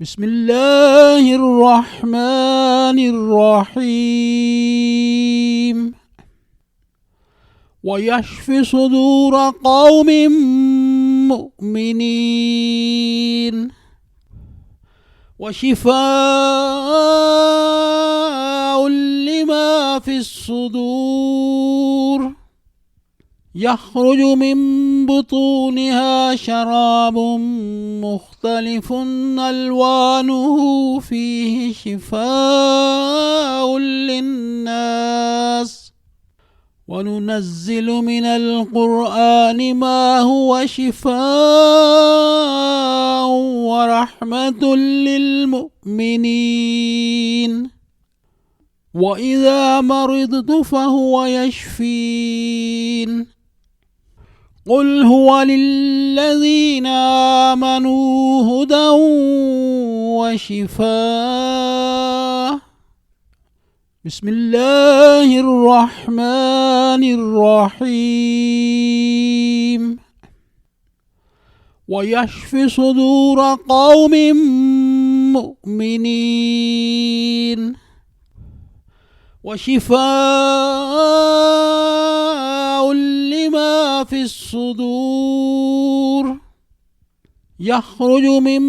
بسم الله الرحمن الرحيم ويشفي صدور قوم مؤمنين وشفاء لما في الصدور يخرج من بطونها شراب مختلف ألوانه فيه شفاء للناس وننزل من القرآن ما هو شفاء ورحمة للمؤمنين وإذا مرضت فهو يشفين قل هو للذين آمنوا هدى وشفاء بسم الله الرحمن الرحيم ويشفي صدور قوم مؤمنين وشفاء لما في الصدور يخرج من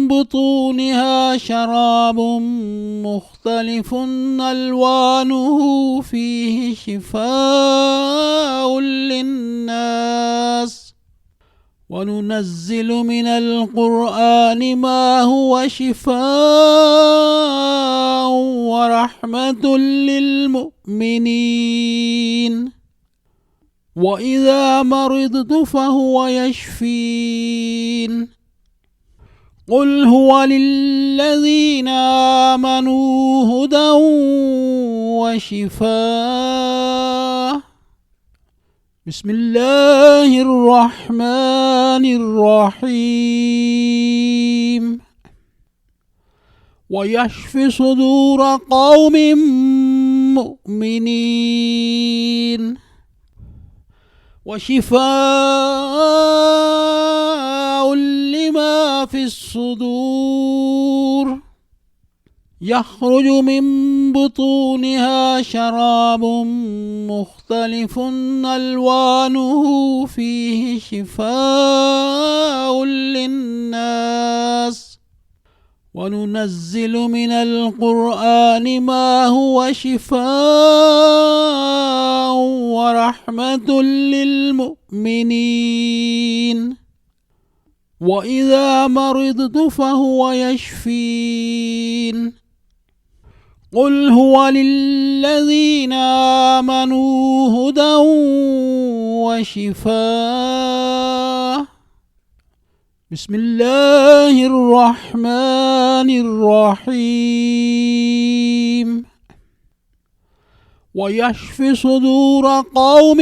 بطونها شراب مختلف ألوانه فيه شفاء للناس وننزل من القرآن ما هو شفاء ورحمة للمؤمنين وإذا مرضت فهو يشفين قل هو للذين آمنوا هدى وشفاء بسم الله الرحمن الرحيم ويشفي صدور قوم مؤمنين وشفاء لما في الصدور يخرج من بطونها شراب مختلف ألوانه فيه شفاء للناس وننزل من القرآن ما هو شفاء ورحمة للمؤمنين وإذا مرضت فهو يشفين قل هو للذين آمنوا هدى وشفاء بسم الله الرحمن الرحيم ويشفي صدور قوم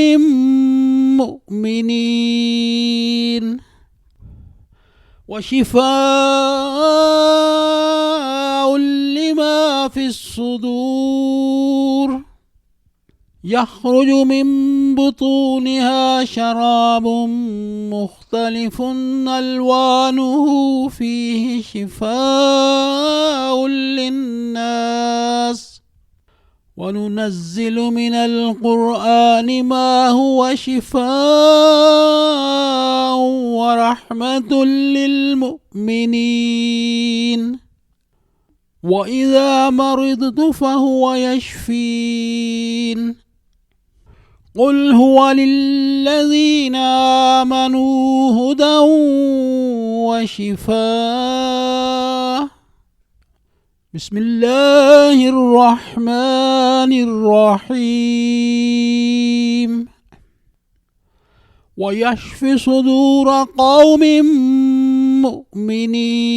مؤمنين وشفاء لما في الصدور يخرج من بطونها شراب مختلف ألوانه فيه شفاء للناس وننزل من القرآن ما هو شفاء ورحمة للمؤمنين وإذا مرضت فهو يشفين قل هو للذين آمنوا هدى وشفاء بسم الله الرحمن الرحيم ويشفي صدور قوم مؤمنين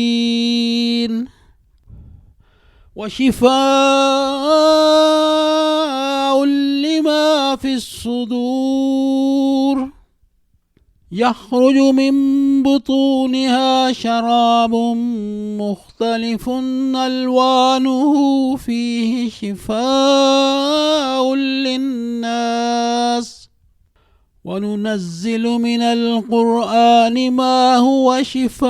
وشفاء لما في الصدور يخرج من بطونها شراب مختلف ألوانه فيه شفاء للناس وننزل من القرآن ما هو شفاء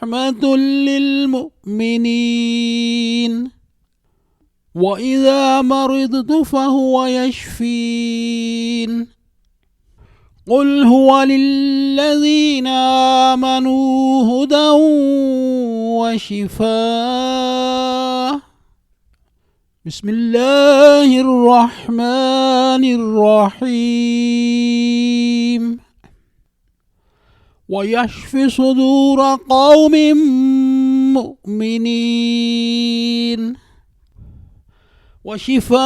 ورحمة للمؤمنين. وإذا مرضت فهو يشفين. قل هو للذين آمنوا هدى وشفاء. بسم الله الرحمن الرحيم. ويشفي صدور قوم مؤمنين وشفاء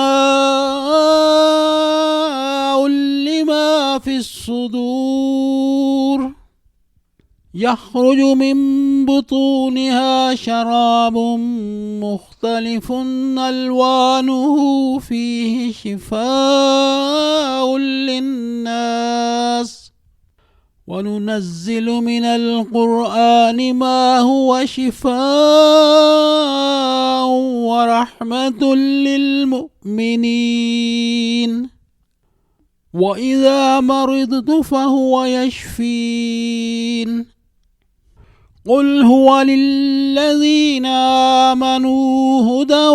لما في الصدور. يخرج من بطونها شراب مختلف ألوانه فيه شفاء للناس. وننزل من القرآن ما هو شفاء ورحمة للمؤمنين. وإذا مرضت فهو يشفين. قل هو للذين آمنوا هدى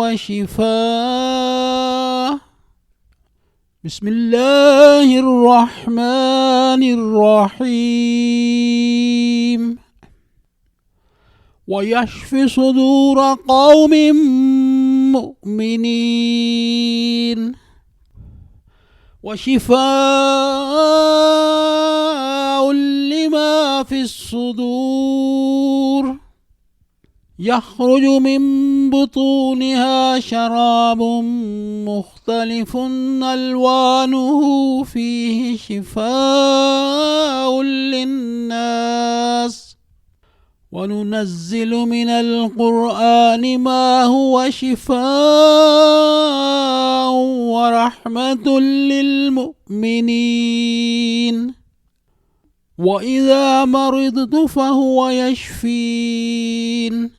وشفاء. بسم الله الرحمن الرحيم. ويشفي صدور قوم مؤمنين وشفاء لما في الصدور. يخرج من بطونها شراب مختلف ألوانه فيه شفاء للناس. وننزل من القرآن ما هو شفاء ورحمة للمؤمنين. وإذا مرضت فهو يشفين.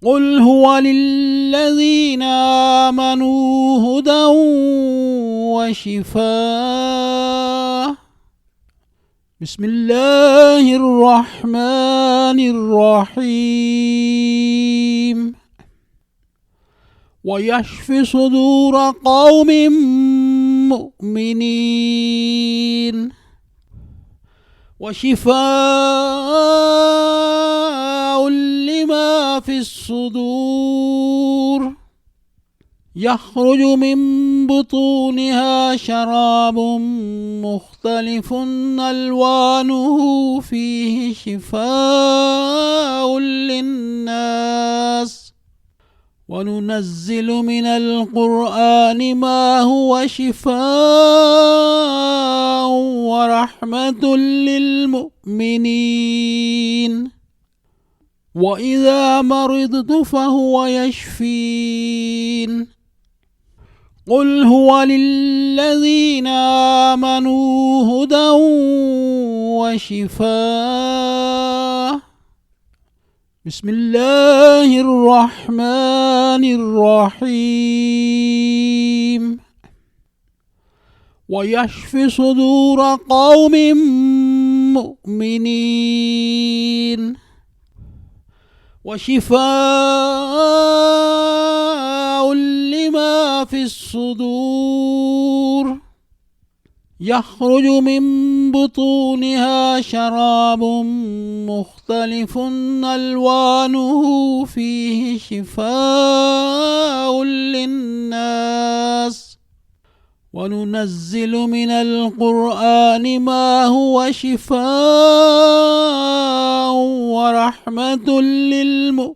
قل هو للذين آمنوا هدى وشفاء. بسم الله الرحمن الرحيم. ويشفي صدور قوم مؤمنين وشفاء لما في الصدور. يخرج من بطونها شراب مختلف ألوانه فيه شفاء للناس. وننزل من القرآن ما هو شفاء ورحمة للمؤمنين. وإذا مرضت فهو يشفين. قل هو للذين آمنوا هدى وشفاء. بسم الله الرحمن الرحيم. ويشفي صدور قوم مؤمنين وشفاء لما في الصدور. يخرج من بطونها شراب مختلف ألوانه فيه شفاء للناس. وننزل من القرآن ما هو شفاء ورحمة للمؤمنين.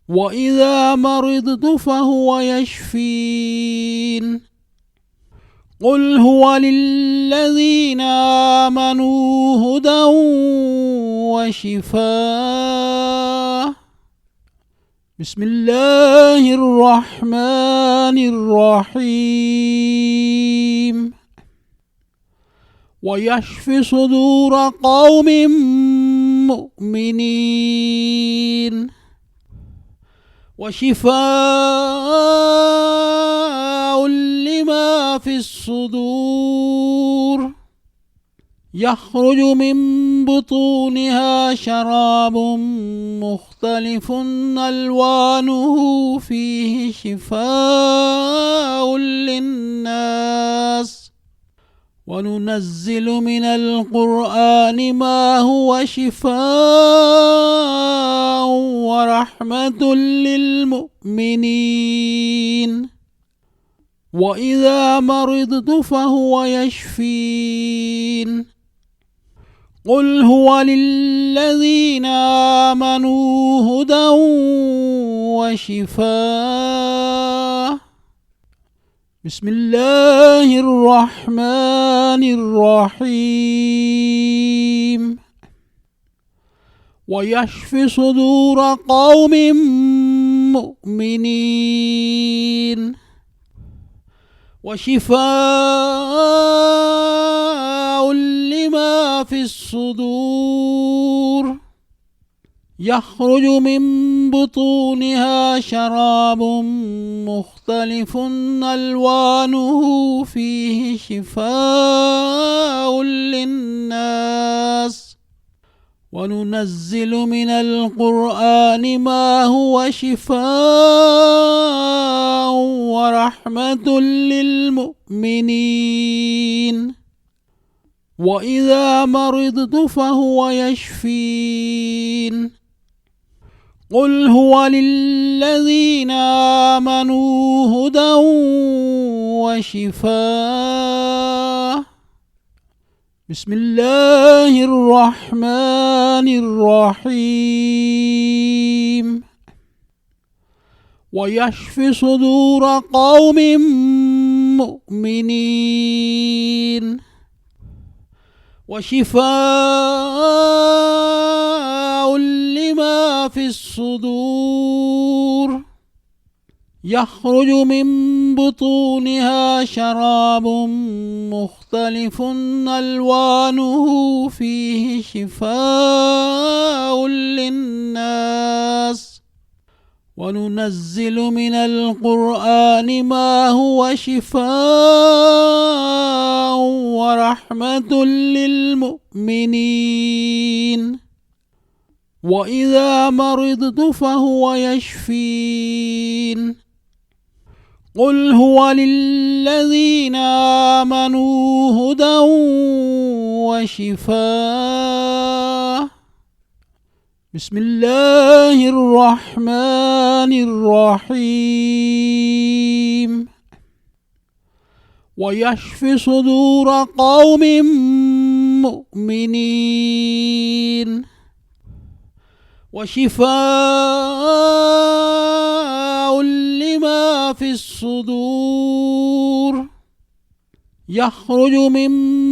وإذا مرضت فهو يشفين. قل هو للذين آمنوا هدى وشفاء. بسم الله الرحمن الرحيم. ويشفي صدور قوم مؤمنين وشفاء لما في الصدور. يخرج من بطونها شراب مختلف ألوانه فيه شفاء للناس وننزل من القرآن ما هو شفاء ورحمة للمؤمنين وإذا مرضت فهو يشفين قل هو للذين آمنوا هدى وشفاء بسم الله الرحمن الرحيم ويشفي صدور قوم مؤمنين وشفاء لما في الصدور يخرج من بطونها شراب مختلف ألوانه فيه شفاء للناس وننزل من القرآن ما هو شفاء ورحمة للمؤمنين وإذا مرضت فهو يشفين قل هو للذين آمنوا هدى وشفاء بسم الله الرحمن الرحيم ويشفي صدور قوم مؤمنين وشفاء لما في الصدور يخرج من بطونها شراب مختلف ألوانه فيه شفاء للناس وننزل من القرآن ما هو شفاء ورحمة للمؤمنين وإذا مرضت فهو يشفين قل هو للذين آمنوا هدى وشفاء بسم الله الرحمن الرحيم ويشفي صدور قوم مؤمنين وشفاء لما في الصدور يخرج من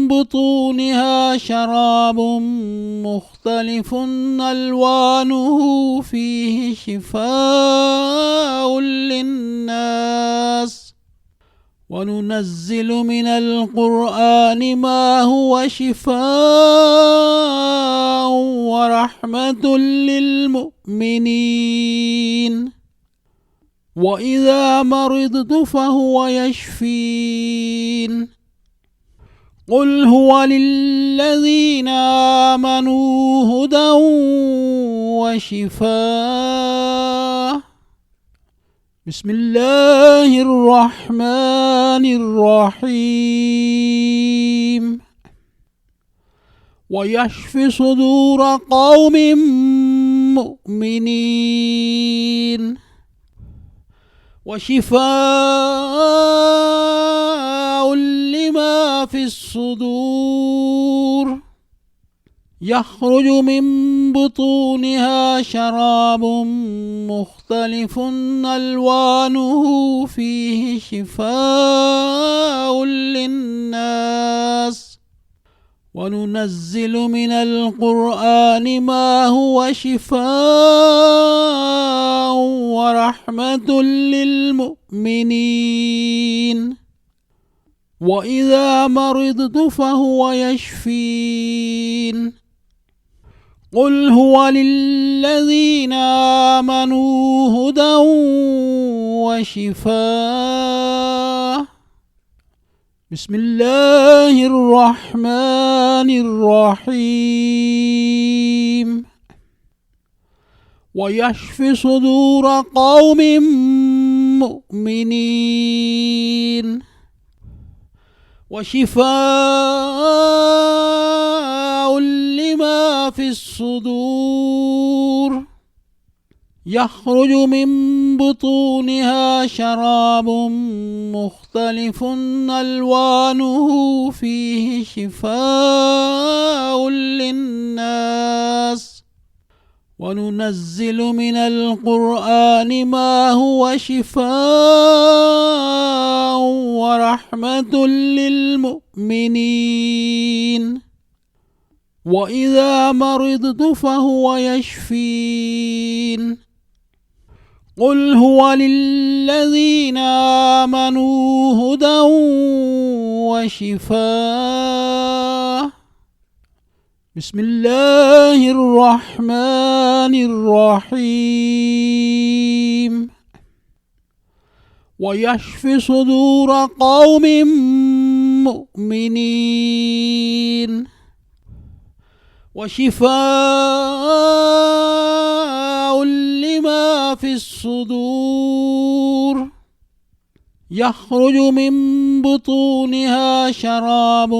بطونها شراب مختلف ألوانه فيه شفاء للناس وننزل من القرآن ما هو شفاء ورحمة للمؤمنين وإذا مرضت فهو يشفين قل هو للذين آمنوا هدى وشفاء بسم الله الرحمن الرحيم ويشفي صدور قوم مؤمنين وشفاء لما في الصدور يخرج من بطونها شراب مختلف ألوانه فيه شفاء للناس وننزل من القرآن ما هو شفاء ورحمة للمؤمنين وإذا مرضت فهو يشفين قل هو للذين آمنوا هدى وشفاء بسم الله الرحمن الرحيم ويشفي صدور قوم مؤمنين وشفاء لما في الصدور يخرج من بطونها شراب مختلف ألوانه فيه شفاء للناس وننزل من القرآن ما هو شفاء ورحمة للمؤمنين وإذا مرضت فهو يشفين قل هو للذين آمنوا هدى وشفاء بسم الله الرحمن الرحيم ويشفي صدور قوم مؤمنين وشفاء لما في الصدور يخرج من بطونها شراب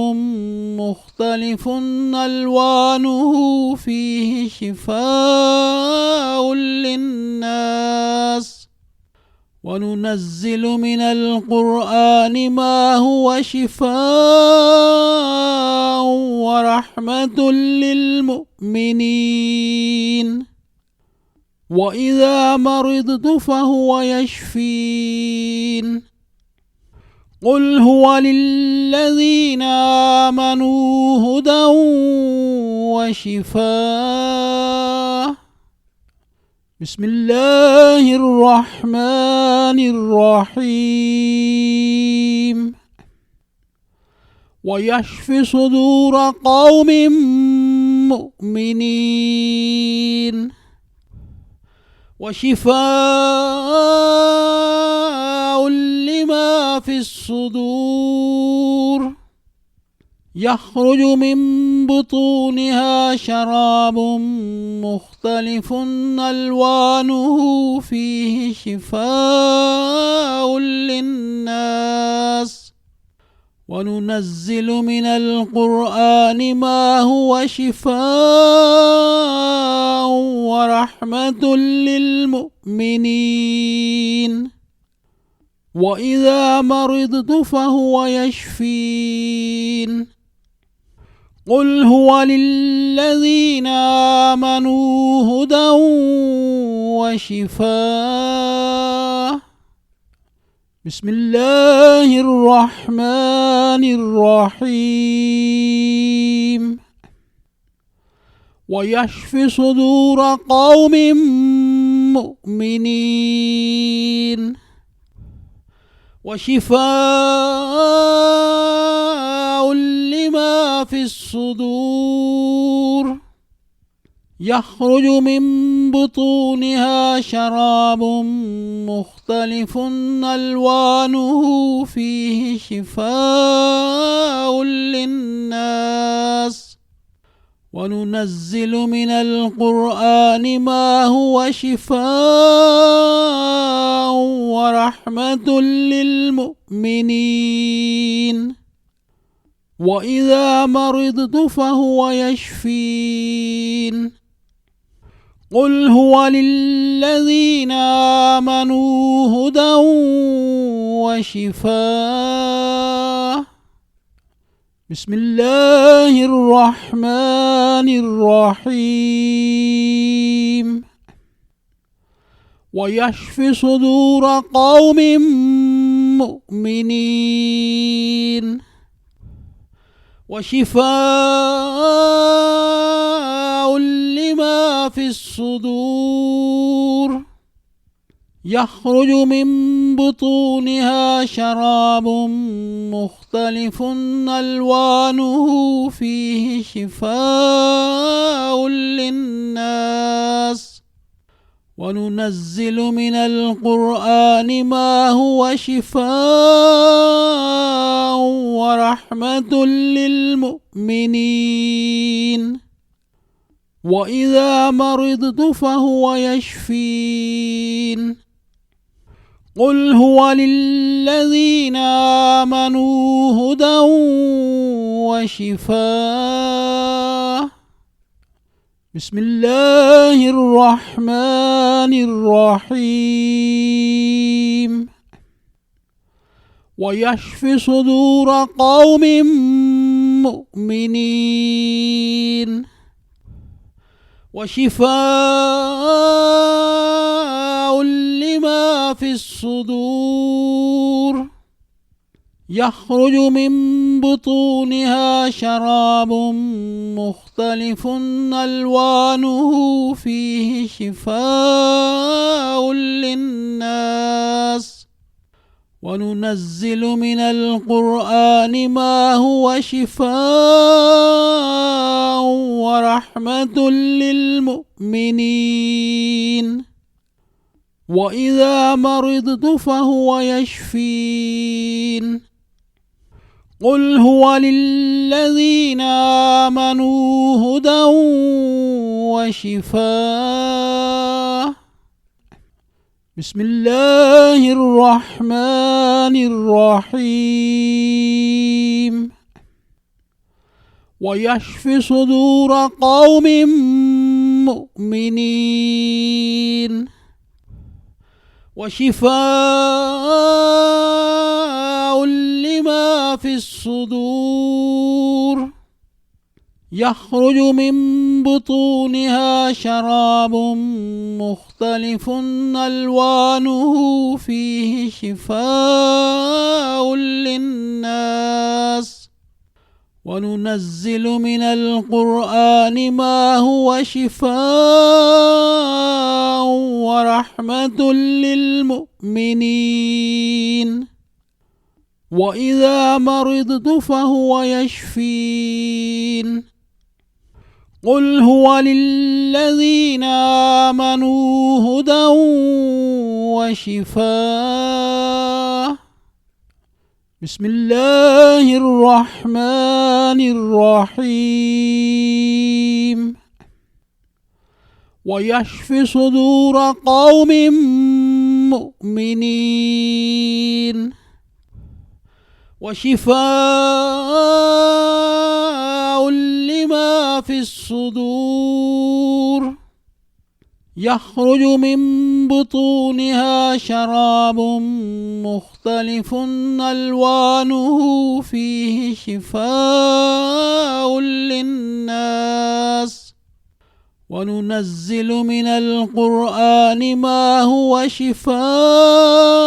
مختلف ألوانه فيه شفاء للناس وننزل من القرآن ما هو شفاء ورحمة للمؤمنين وإذا مرضت فهو يشفين قل هو للذين آمنوا هدى وشفاء بسم الله الرحمن الرحيم ويشفي صدور قوم مؤمنين وشفاء لما في الصدور يخرج من بطونها شراب مختلف ألوانه فيه شفاء للناس وننزل من القرآن ما هو شفاء ورحمة للمؤمنين وإذا مرضت فهو يشفين قل هو للذين آمنوا هدى وشفاء بسم الله الرحمن الرحيم ويشفي صدور قوم مؤمنين وشفاء لما في الصدور يخرج من بطونها شراب مختلف ألوانه فيه شفاء للناس وننزل من القرآن ما هو شفاء ورحمة للمؤمنين وإذا مرضت فهو يشفين قل هو للذين آمنوا هدى وشفاء بسم الله الرحمن الرحيم ويشفي صدور قوم مؤمنين وشفاء لما في الصدور يخرج من بطونها شراب مختلف ألوانه فيه شفاء للناس وننزل من القرآن ما هو شفاء ورحمة للمؤمنين وإذا مرضت فهو يشفين قل هو للذين آمنوا هدى وشفاء بسم الله الرحمن الرحيم ويشفي صدور قوم مؤمنين وشفاء لما في الصدور يخرج من بطونها شراب مختلف ألوانه فيه شفاء للناس وننزل من القرآن ما هو شفاء ورحمة للمؤمنين وإذا مرضت فهو يشفين قل هو للذين آمنوا هدى وشفاء بسم الله الرحمن الرحيم ويشفي صدور قوم مؤمنين وشفاء لما في الصدور يخرج من بطونها شراب مختلف ألوانه فيه شفاء للناس وننزل من القرآن ما هو شفاء ورحمة للمؤمنين وإذا مرضت فهو يشفين قل هو للذين آمنوا هدى وشفاء بسم الله الرحمن الرحيم ويشفي صدور قوم مؤمنين وشفاء لما في الصدور يخرج من بطونها شراب مختلف ألوانه فيه شفاء للناس وننزل من القرآن ما هو شفاء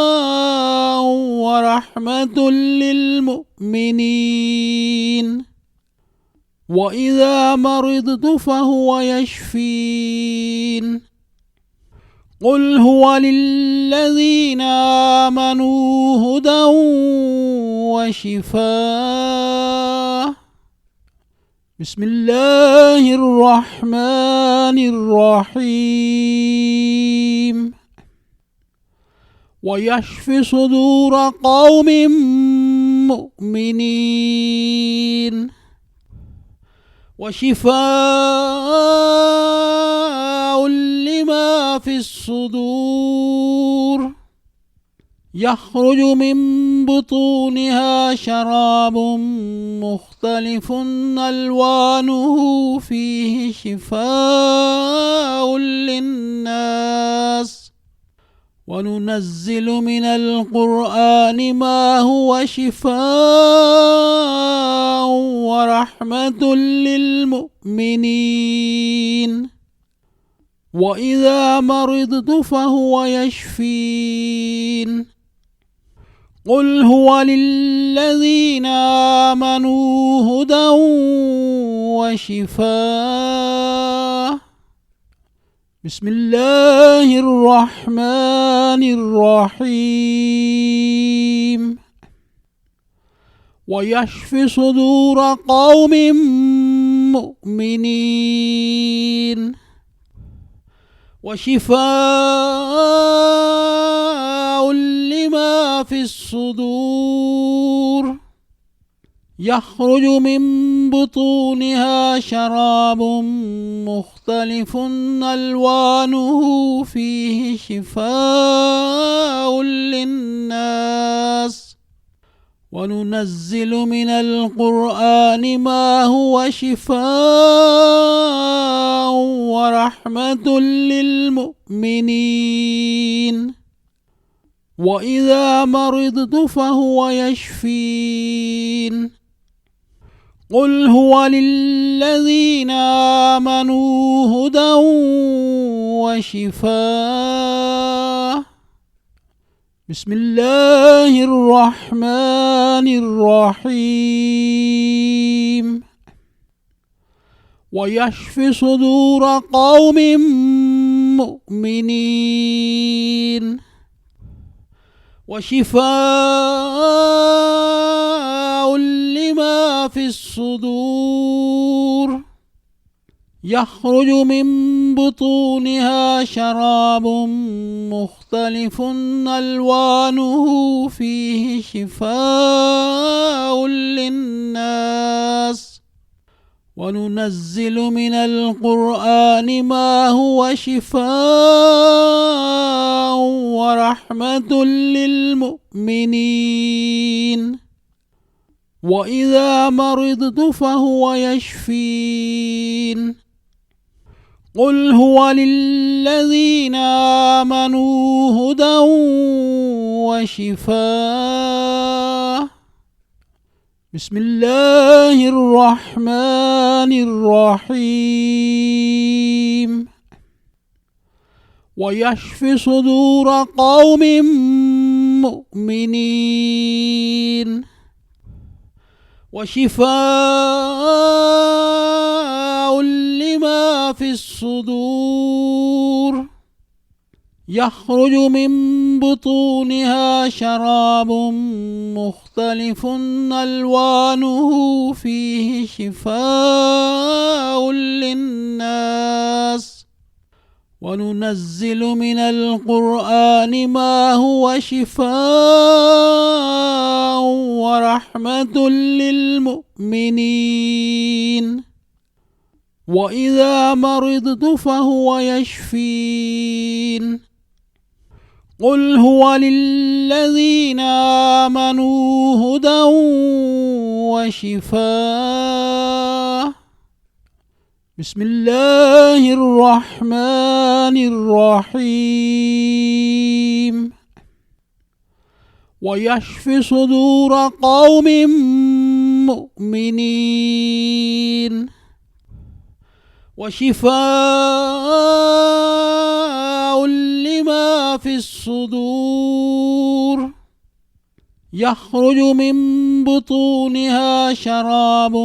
ورحمة للمؤمنين وإذا مرضت فهو يشفين قل هو للذين آمنوا هدى وشفاء بسم الله الرحمن الرحيم ويشفي صدور قوم مؤمنين وشفاء لما في الصدور يخرج من بطونها شراب مختلف ألوانه فيه شفاء للناس وننزل من القرآن ما هو شفاء ورحمة للمؤمنين وإذا مرضت فهو يشفين قل هو للذين آمنوا هدى وشفاء بسم الله الرحمن الرحيم ويشفي صدور قوم مؤمنين وشفاء لما في الصدور يخرج من بطونها شراب مختلف ألوانه فيه شفاء للناس وننزل من القرآن ما هو شفاء ورحمة للمؤمنين وإذا مرضت فهو يشفين قل هو للذين آمنوا هدى وشفاء بسم الله الرحمن الرحيم ويشفي صدور قوم مؤمنين وشفاء لما في الصدور يخرج من بطونها شراب مختلف ألوانه فيه شفاء للناس وننزل من القرآن ما هو شفاء ورحمة للمؤمنين وإذا مرضت فهو يشفين قل هو للذين آمنوا هدى وشفاء بسم الله الرحمن الرحيم ويشفي صدور قوم مؤمنين وشفاء لما في الصدور يخرج من بطونها شراب مختلف ألوانه فيه شفاء للناس وننزل من القرآن ما هو شفاء ورحمة للمؤمنين وإذا مرضت فهو يشفين قل هو للذين آمنوا هدى وشفاء بسم الله الرحمن الرحيم ويشفي صدور قوم مؤمنين وشفاء لما في الصدور يخرج من بطونها شراب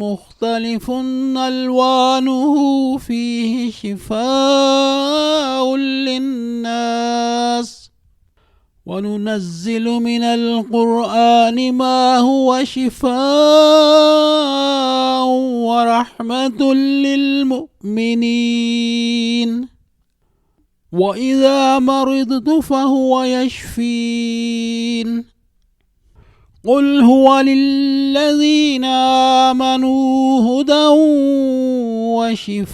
مختلف ألوانه فيه شفاء للناس وننزل من القرآن ما هو شفاء ورحمة للمؤمنين وإذا مرضت فهو يشفين قل هو للذين آمنوا هدى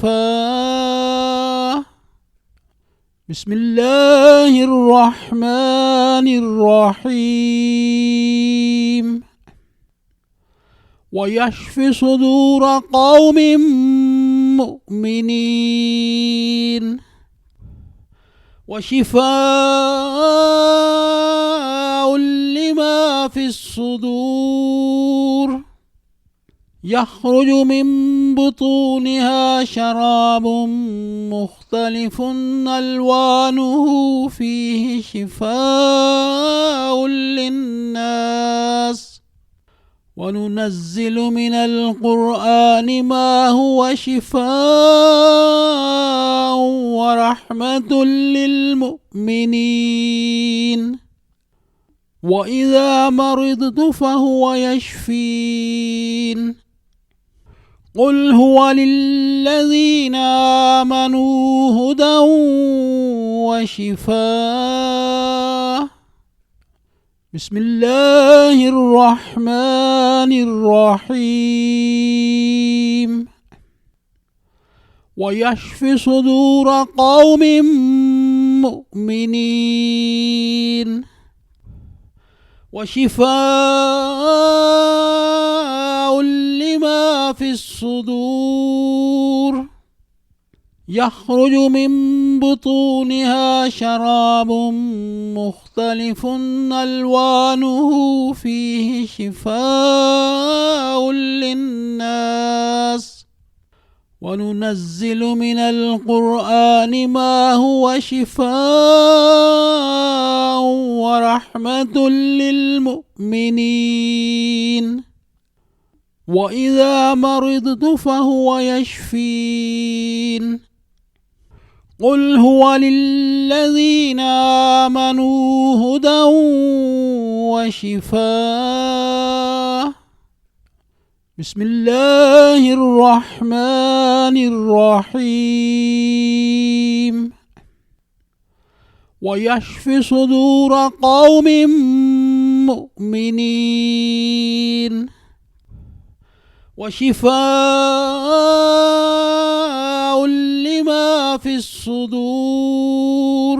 وشفاء بسم الله الرحمن الرحيم ويشفي صدور قوم مؤمنين وشفاء لما في الصدور يخرج من بطونها شراب مختلف ألوانه فيه شفاء للناس وننزل من القرآن ما هو شفاء ورحمة للمؤمنين وإذا مرضت فهو يشفين قل هو للذين آمنوا هدى وشفاء. بسم الله الرحمن الرحيم. ويشفي صدور قوم مؤمنين وشفاء لما في الصدور. يخرج من بطونها شراب مختلف ألوانه فيه شفاء للناس. وننزل من القرآن ما هو شفاء ورحمة للمؤمنين. وإذا مرضت فهو يشفين. قل هو للذين آمنوا هدى وشفاء. بسم الله الرحمن الرحيم. ويشفي صدور قوم مؤمنين وشفاء لما في الصدور.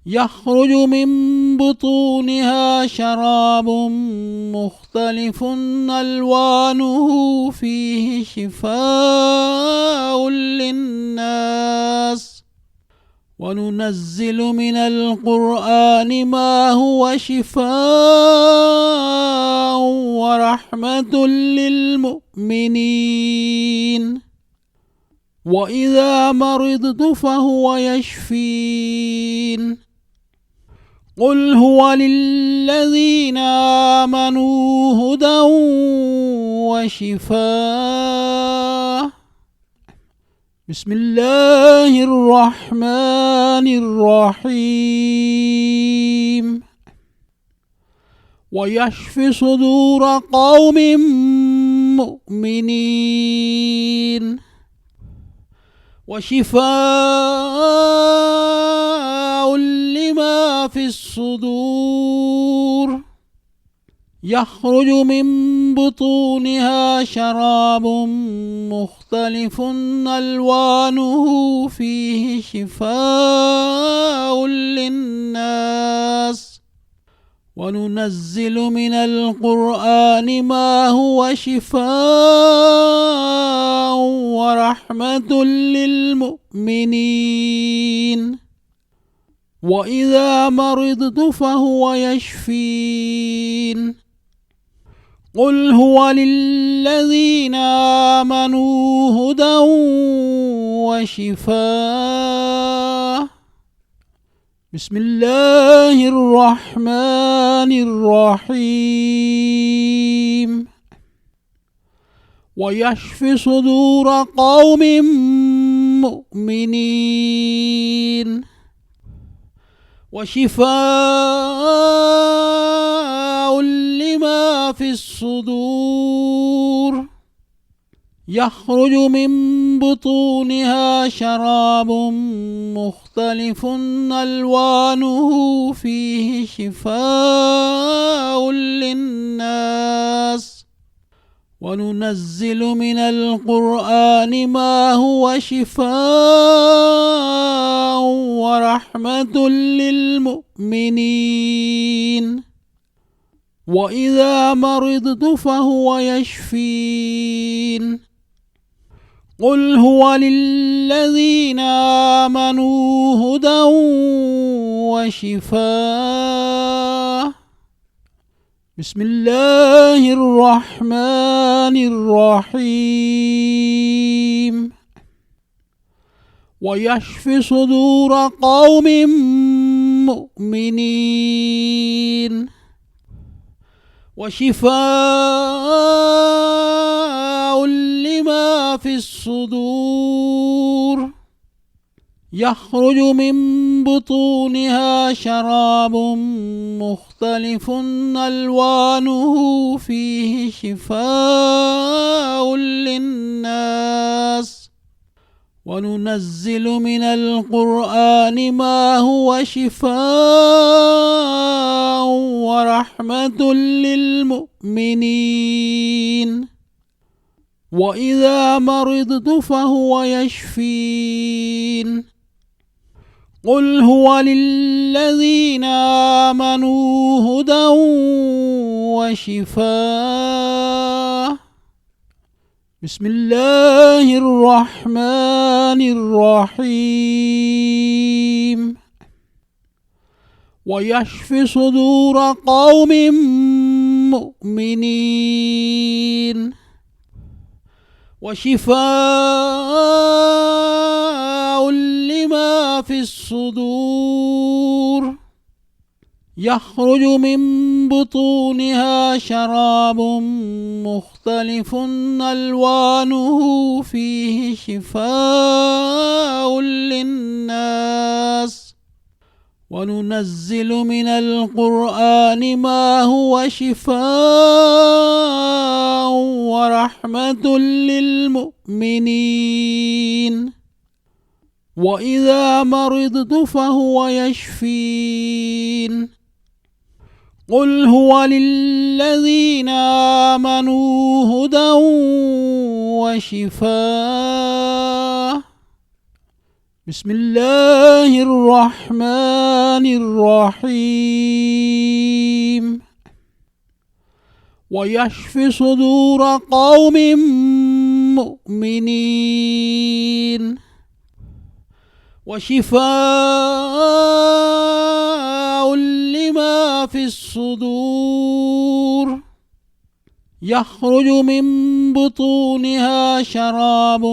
يخرج من بطونها شراب مختلف ألوانه فيه شفاء للناس. وننزل من القرآن ما هو شفاء ورحمة للمؤمنين. وإذا مرضت فهو يشفين. قل هو للذين آمنوا هدى وشفاء. بسم الله الرحمن الرحيم. ويشفي صدور قوم مؤمنين وشفاء لما في الصدور. يخرج من بطونها شراب مختلف ألوانه فيه شفاء للناس. وننزل من القرآن ما هو شفاء ورحمة للمؤمنين. وإذا مرضت فهو يشفين. قل هو للذين آمنوا هدى وشفاء. بسم الله الرحمن الرحيم. ويشفي صدور قوم مؤمنين وشفاء لما في الصدور. يخرج من بطونها شراب مختلف ألوانه فيه شفاء للناس. وننزل من القرآن ما هو شفاء ورحمة للمؤمنين. وإذا مرضت فهو يشفين. قل هو للذين آمنوا هدى وشفاء. بسم الله الرحمن الرحيم. ويشفي صدور قوم مؤمنين وشفاء لما في الصدور. يخرج من بطونها شراب مختلف ألوانه فيه شفاء للناس. وننزل من القرآن ما هو شفاء ورحمة للمؤمنين وإذا مرضت فهو يشفين قل هو للذين آمنوا هدى وشفاء بسم الله الرحمن الرحيم ويشفي صدور قوم مؤمنين وشفاء لما في الصدور يخرج من بطونها شراب مختلف ألوانه فيه شفاء للناس وننزل من القرآن ما هو شفاء ورحمة للمؤمنين وإذا مرضت فهو يشفين قل هو للذين آمنوا هدى وشفاء بسم الله الرحمن الرحيم ويشفي صدور قوم مؤمنين وشفاء لما في الصدور يخرج من بطونها شراب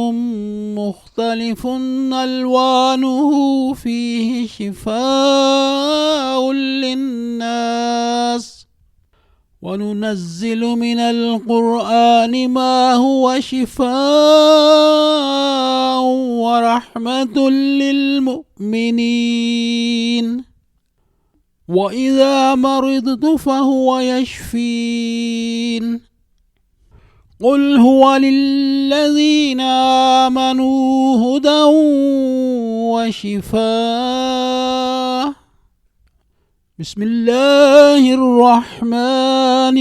مختلف ألوانه فيه شفاء للناس وننزل من القرآن ما هو شفاء ورحمة للمؤمنين وإذا مرضت فهو يشفين قل هو للذين آمنوا هدى وشفاء بسم الله الرحمن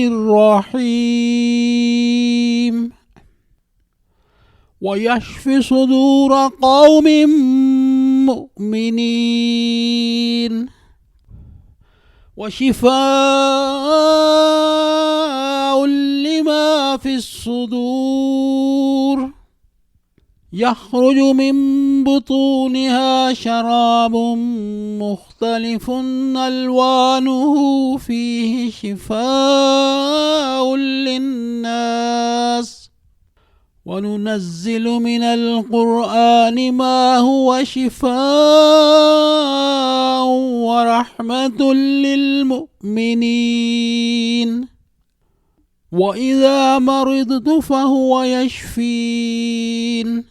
الرحيم ويشفي صدور قوم مؤمنين وشفاء لما في الصدور يخرج من بطونها شراب مختلف ألوانه فيه شفاء للناس وننزل من القرآن ما هو شفاء ورحمة للمؤمنين وإذا مرضت فهو يشفين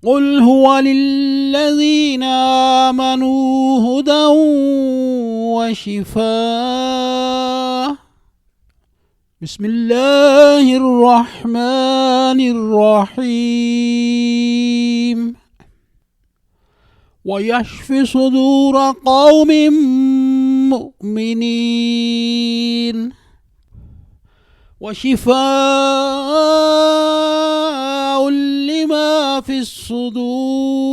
قل هو للذين آمنوا هدى وشفاء بسم الله الرحمن الرحيم ويشفي صدور قوم مؤمنين وشفاء لما في الصدور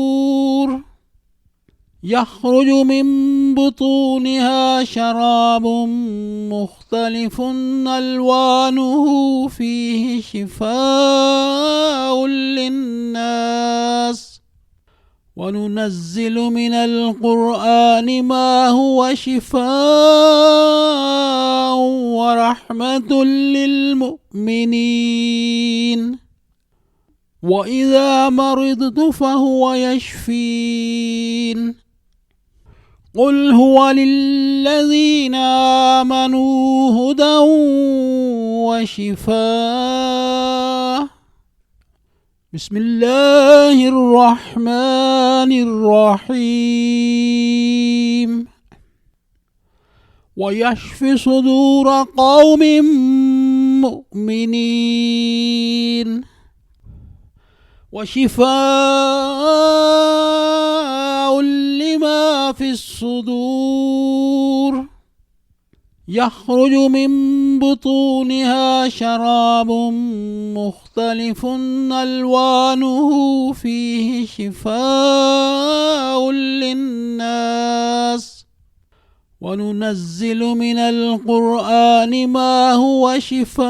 يخرج من بطونها شراب مختلف ألوانه فيه شفاء للناس وننزل من القرآن ما هو شفاء ورحمة للمؤمنين وإذا مرضت فهو يشفين قل هو للذين آمنوا هدى وشفاء بسم الله الرحمن الرحيم ويشفي صدور قوم مؤمنين وشفاء لما في الصدور يخرج من بطونها شراب مختلف ألوانه فيه شفاء للناس وننزل من القرآن ما هو شفاء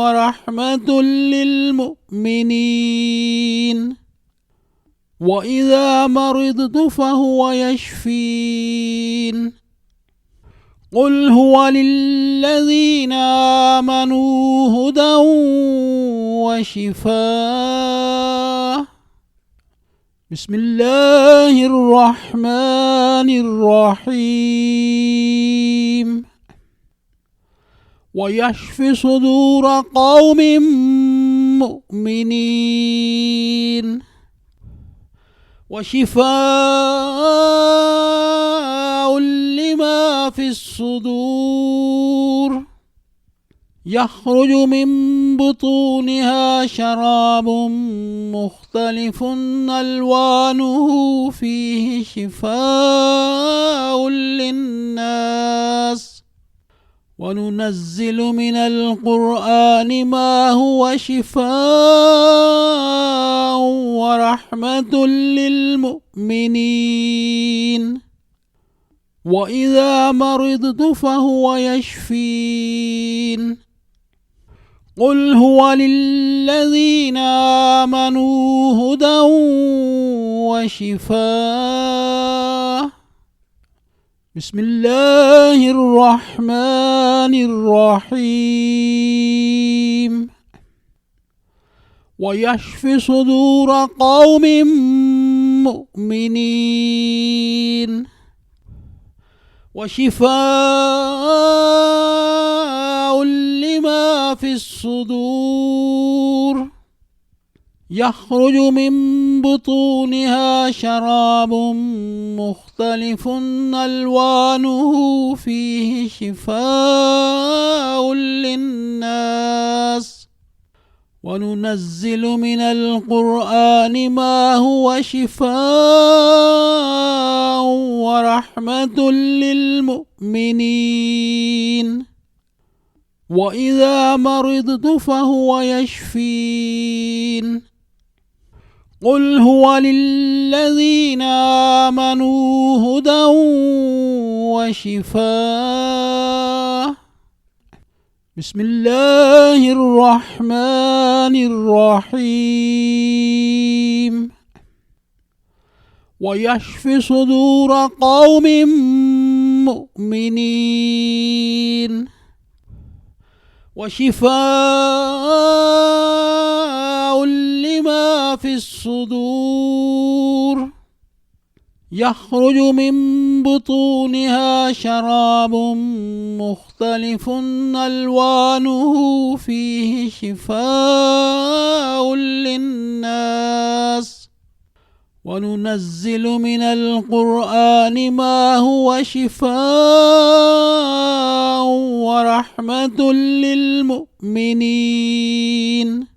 ورحمة للمؤمنين وإذا مرضت فهو يشفين قل هو للذين آمنوا هدى وشفاء بسم الله الرحمن الرحيم ويشفي صدور قوم مؤمنين وشفاء لما في الصدور يخرج من بطونها شراب مختلف ألوانه فيه شفاء للناس وننزل من القرآن ما هو شفاء ورحمة للمؤمنين وإذا مرضت فهو يشفين قل هو للذين آمنوا هدى وشفاء بسم الله الرحمن الرحيم ويشفي صدور قوم مؤمنين وشفاء لما في الصدور يخرج من بطونها شراب مختلف ألوانه فيه شفاء للناس وننزل من القرآن ما هو شفاء ورحمة للمؤمنين وإذا مرضت فهو يشفين قل هو للذين آمنوا هدى وشفاء بسم الله الرحمن الرحيم ويشفي صدور قوم مؤمنين وشفاء لما في الصدور يخرج من بطونها شراب مختلف ألوانه فيه شفاء للناس وننزل من القرآن ما هو شفاء ورحمة للمؤمنين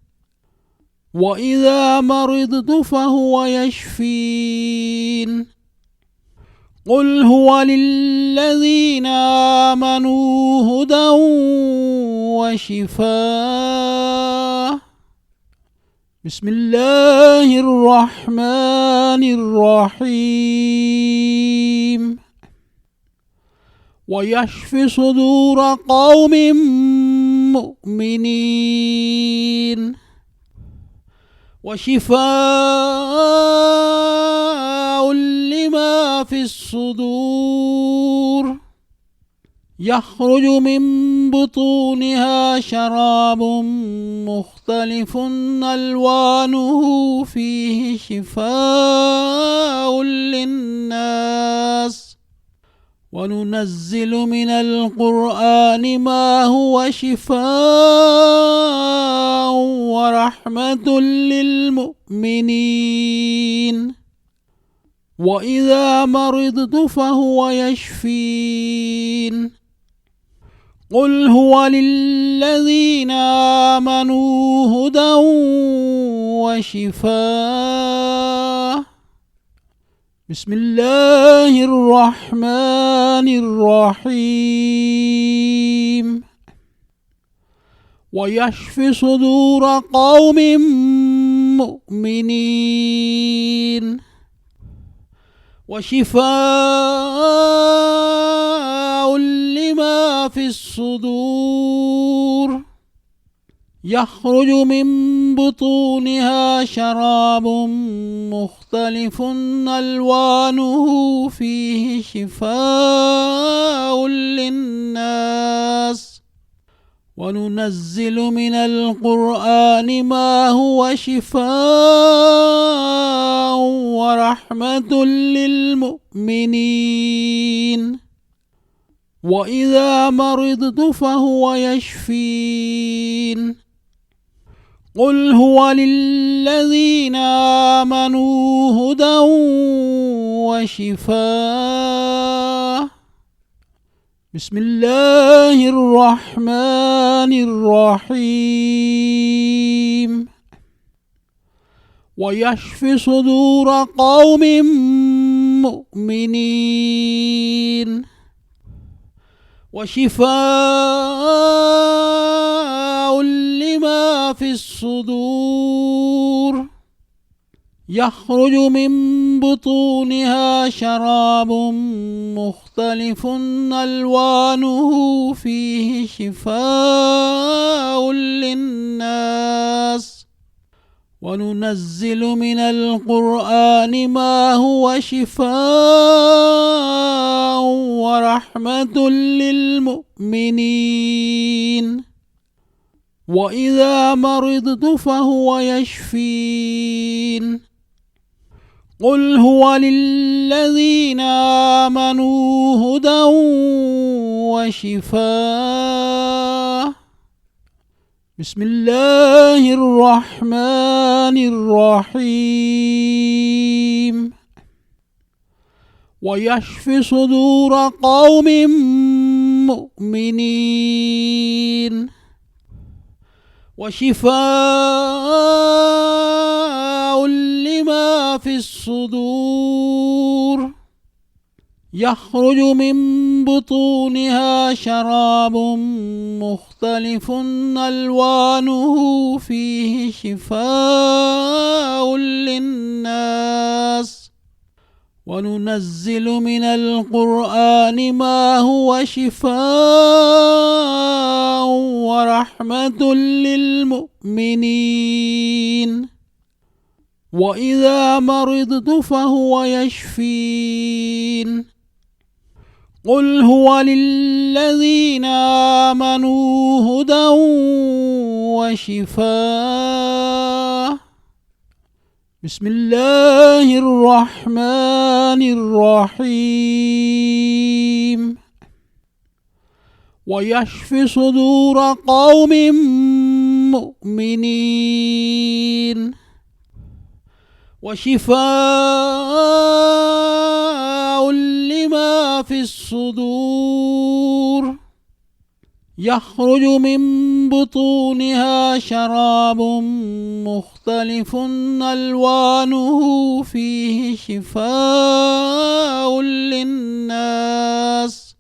وإذا مرضت فهو يشفين قل هو للذين آمنوا هدى وشفاء بسم الله الرحمن الرحيم ويشفي صدور قوم مؤمنين وشفاء لما في الصدور يخرج من بطونها شراب مختلف ألوانه فيه شفاء للناس وننزل من القرآن ما هو شفاء ورحمة للمؤمنين وإذا مرضت فهو يشفين قل هو للذين آمنوا هدى وشفاء. بسم الله الرحمن الرحيم. ويشفي صدور قوم مؤمنين وشفاء لما في الصدور. يخرج من بطونها شراب مختلف ألوانه فيه شفاء للناس. وننزل من القرآن ما هو شفاء ورحمة للمؤمنين. وإذا مرضت فهو يشفين. قل هو للذين آمنوا هدى وشفاء. بسم الله الرحمن الرحيم. ويشفي صدور قوم مؤمنين وشفاء لما في الصدور. يخرج من بطونها شراب مختلف ألوانه فيه شفاء للناس. وننزل من القرآن ما هو شفاء ورحمة للمؤمنين. وإذا مرضت فهو يشفين. قل هو للذين آمنوا هدى وشفاء. بسم الله الرحمن الرحيم. ويشفي صدور قوم مؤمنين وشفاء لما في الصدور. يخرج من بطونها شراب مختلف ألوانه فيه شفاء للناس. وننزل من القرآن ما هو شفاء ورحمة للمؤمنين. وإذا مرضت فهو يشفين. قل هو للذين آمنوا هدى وشفاء. بسم الله الرحمن الرحيم. ويشفي صدور قوم مؤمنين وشفاء لما في الصدور. يخرج من بطونها شراب مختلف ألوانه فيه شفاء للناس.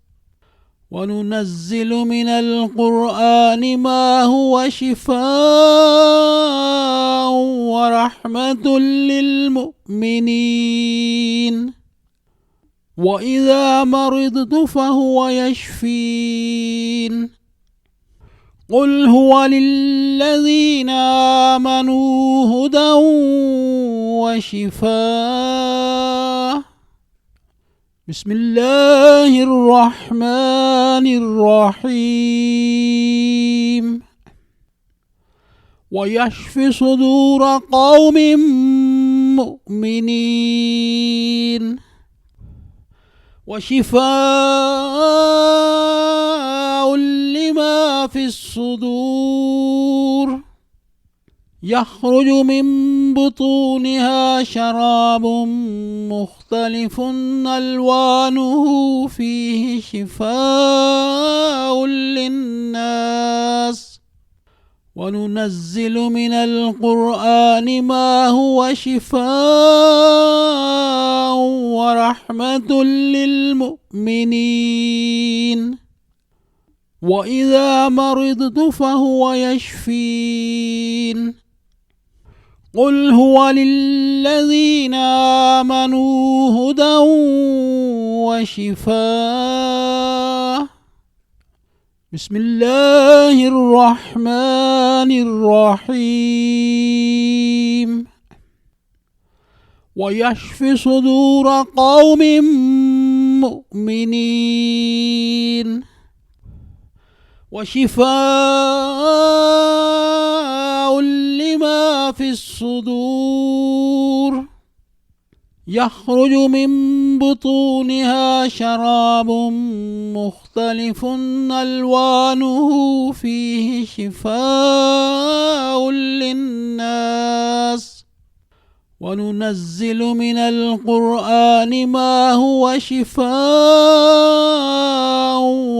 وننزل من القرآن ما هو شفاء ورحمة للمؤمنين. وإذا مرضت فهو يشفين. قل هو للذين آمنوا هدى وشفاء. بسم الله الرحمن الرحيم. ويشفي صدور قوم مؤمنين وشفاء لما في الصدور. يخرج من بطونها شراب مختلف ألوانه فيه شفاء للناس وننزل من القرآن ما هو شفاء ورحمة للمؤمنين وإذا مرضت فهو يشفين قل هو للذين آمنوا هدى وشفاء بسم الله الرحمن الرحيم ويشفي صدور قوم مؤمنين وشفاء لما في الصدور يخرج من بطونها شراب مختلف ألوانه فيه شفاء للناس وننزل من القرآن ما هو شفاء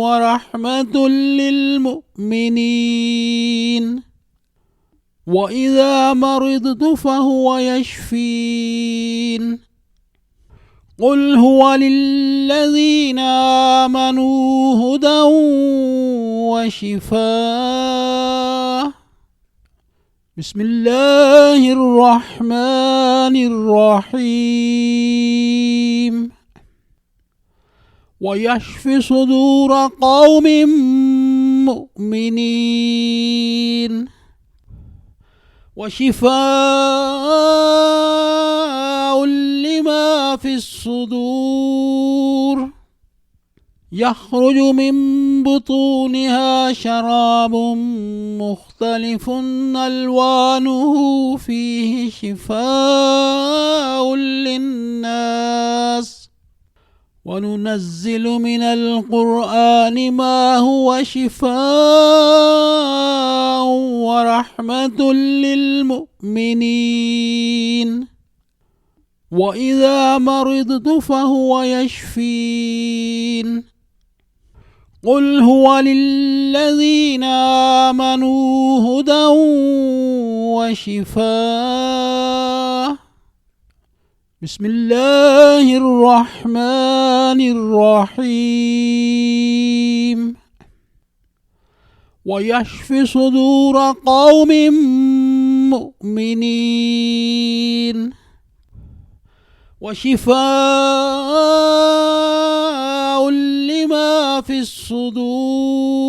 ورحمة للمؤمنين وإذا مرضت فهو يشفين قل هو للذين آمنوا هدى وشفاء بسم الله الرحمن الرحيم ويشفي صدور قوم مؤمنين وشفاء لما في الصدور يخرج من بطونها شراب مختلف ألوانه فيه شفاء للناس وننزل من القرآن ما هو شفاء ورحمة للمؤمنين وإذا مرضت فهو يشفين قل هو للذين آمنوا هدى وشفاء بسم الله الرحمن الرحيم ويشفي صدور قوم مؤمنين وشفاء لما في الصدور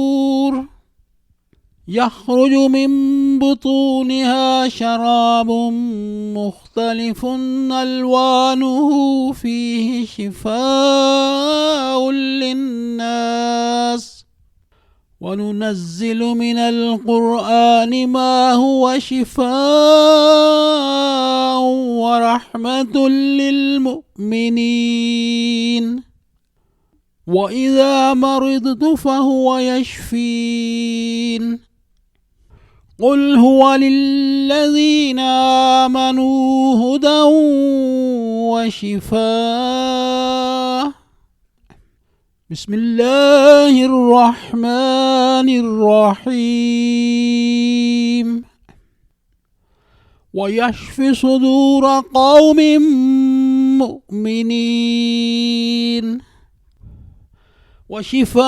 يخرج من بطونها شراب مختلف ألوانه فيه شفاء للناس وننزل من القرآن ما هو شفاء ورحمة للمؤمنين وإذا مرضت فهو يشفين قل هو للذين آمنوا هدى وشفاء بسم الله الرحمن الرحيم ويشفي صدور قوم مؤمنين وشفاء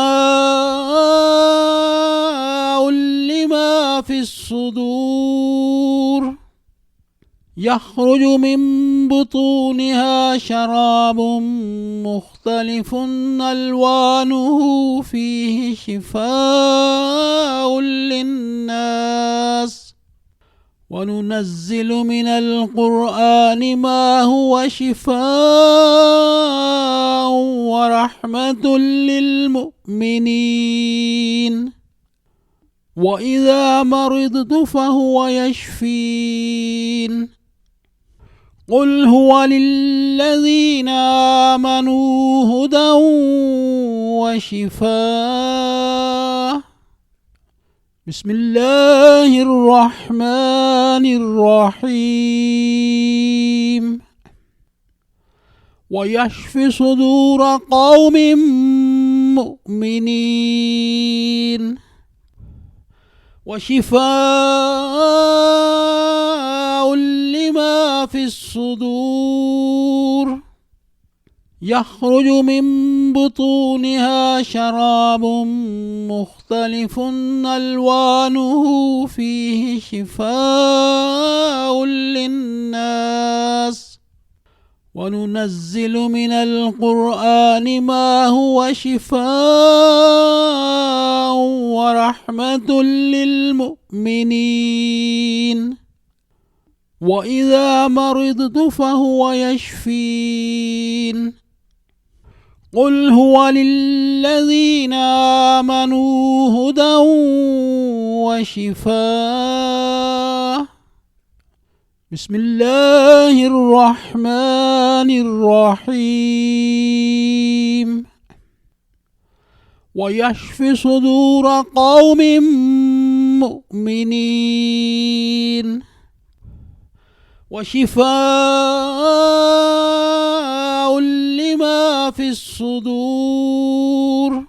لما في الصدور يخرج من بطونها شراب مختلف ألوانه فيه شفاء للناس وننزل من القرآن ما هو شفاء ورحمة للمؤمنين وإذا مرضت فهو يشفين قل هو للذين آمنوا هدى وشفاء بسم الله الرحمن الرحيم ويشفي صدور قوم مؤمنين وشفاء لما في الصدور يخرج من بطونها شراب مختلف ألوانه فيه شفاء للناس وننزل من القرآن ما هو شفاء ورحمة للمؤمنين وإذا مرضت فهو يشفين قل هو للذين آمنوا هدى وشفاء بسم الله الرحمن الرحيم ويشفي صدور قوم مؤمنين وشفاء لما في الصدور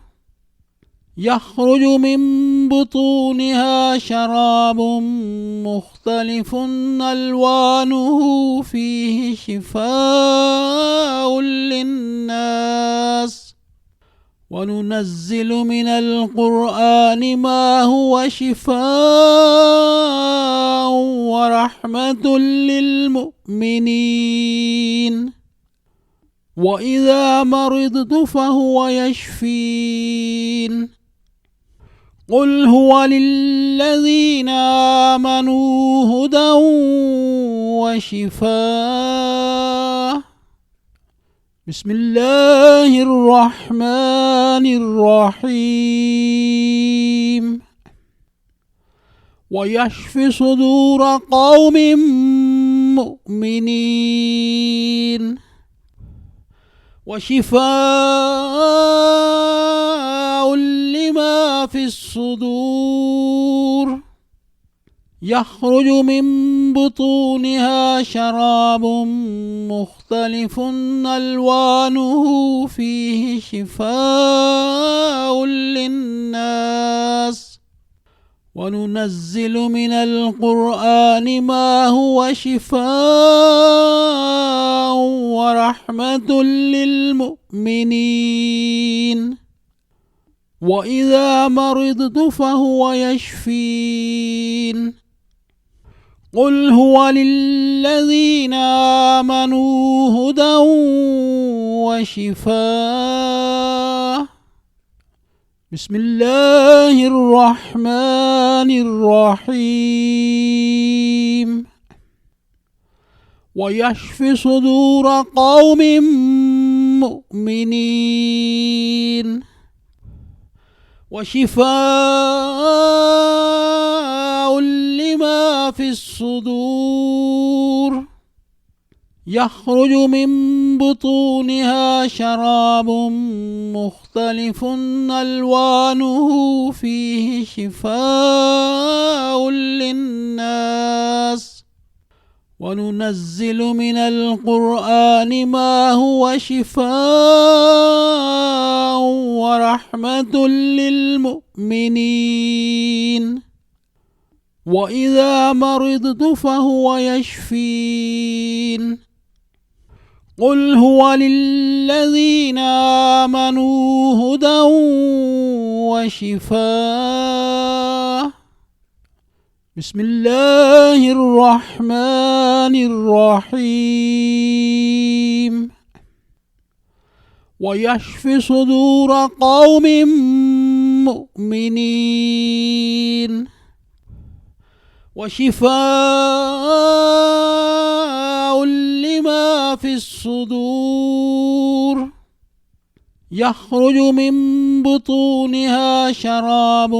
يخرج من بطونها شراب مختلف ألوانه فيه شفاء للناس وننزل من القرآن ما هو شفاء ورحمة للمؤمنين وإذا مرضت فهو يشفين قل هو للذين آمنوا هدى وشفاء بسم الله الرحمن الرحيم ويشفي صدور قوم مؤمنين وشفاء لما في الصدور يخرج من بطونها شراب مختلف ألوانه فيه شفاء للناس وننزل من القرآن ما هو شفاء ورحمة للمؤمنين وإذا مرضت فهو يشفين قل هو للذين آمنوا هدى وشفاء بسم الله الرحمن الرحيم ويشفي صدور قوم مؤمنين وشفاء لما في الصدور يخرج من بطونها شراب مختلف ألوانه فيه شفاء للناس وننزل من القرآن ما هو شفاء ورحمة للمؤمنين وإذا مرضت فهو يشفين قل هو للذين آمنوا هدى وشفاء بسم الله الرحمن الرحيم ويشفي صدور قوم مؤمنين وشفاء لما في الصدور يخرج من بطونها شراب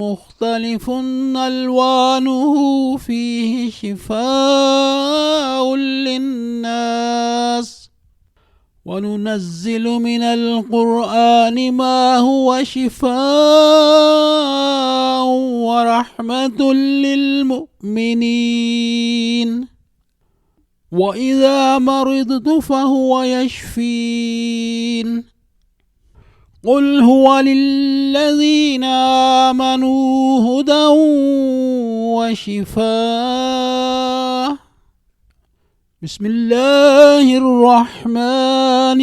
مختلف ألوانه فيه شفاء للناس وننزل من القرآن ما هو شفاء ورحمة للمؤمنين وإذا مرضت فهو يشفين قل هو للذين آمنوا هدى وشفاء بسم الله الرحمن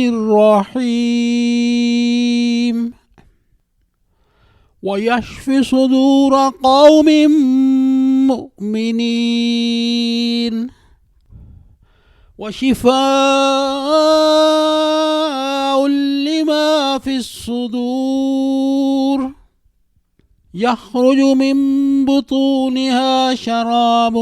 الرحيم ويشفي صدور قوم مؤمنين وشفاء لما في الصدور يخرج من بطونها شراب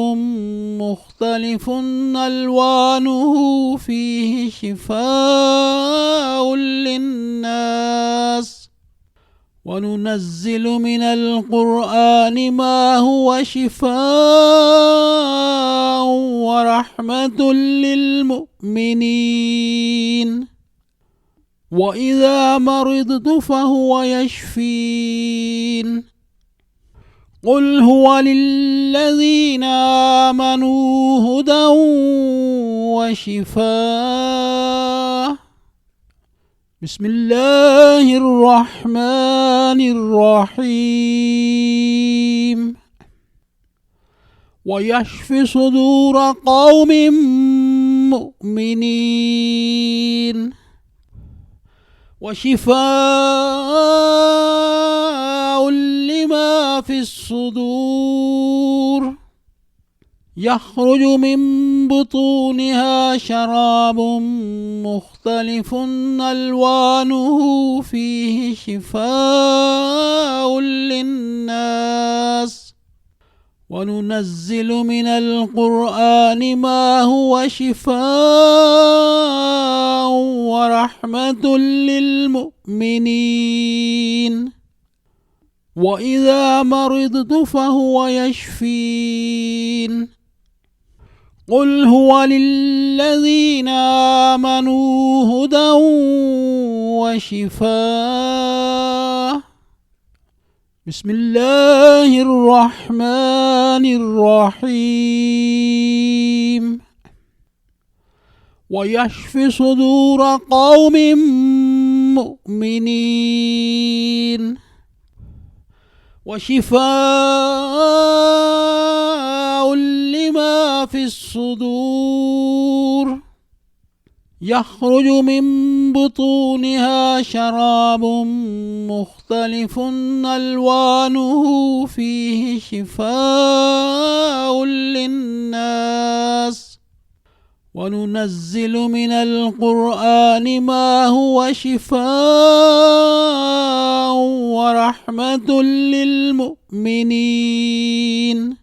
مختلف ألوانه فيه شفاء للناس وننزل من القرآن ما هو شفاء ورحمة للمؤمنين وإذا مرضت فهو يشفين قل هو للذين آمنوا هدى وشفاء بسم الله الرحمن الرحيم ويشفي صدور قوم مؤمنين وشفاء لما في الصدور يخرج من بطونها شراب مختلف ألوانه فيه شفاء للناس وننزل من القرآن ما هو شفاء ورحمة للمؤمنين وإذا مرضت فهو يشفين قل هو للذين آمنوا هدى وشفاء بسم الله الرحمن الرحيم ويشفي صدور قوم مؤمنين وشفاء لما في الصدور يخرج من بطونها شراب مختلف ألوانه فيه شفاء للناس وننزل من القرآن ما هو شفاء ورحمة للمؤمنين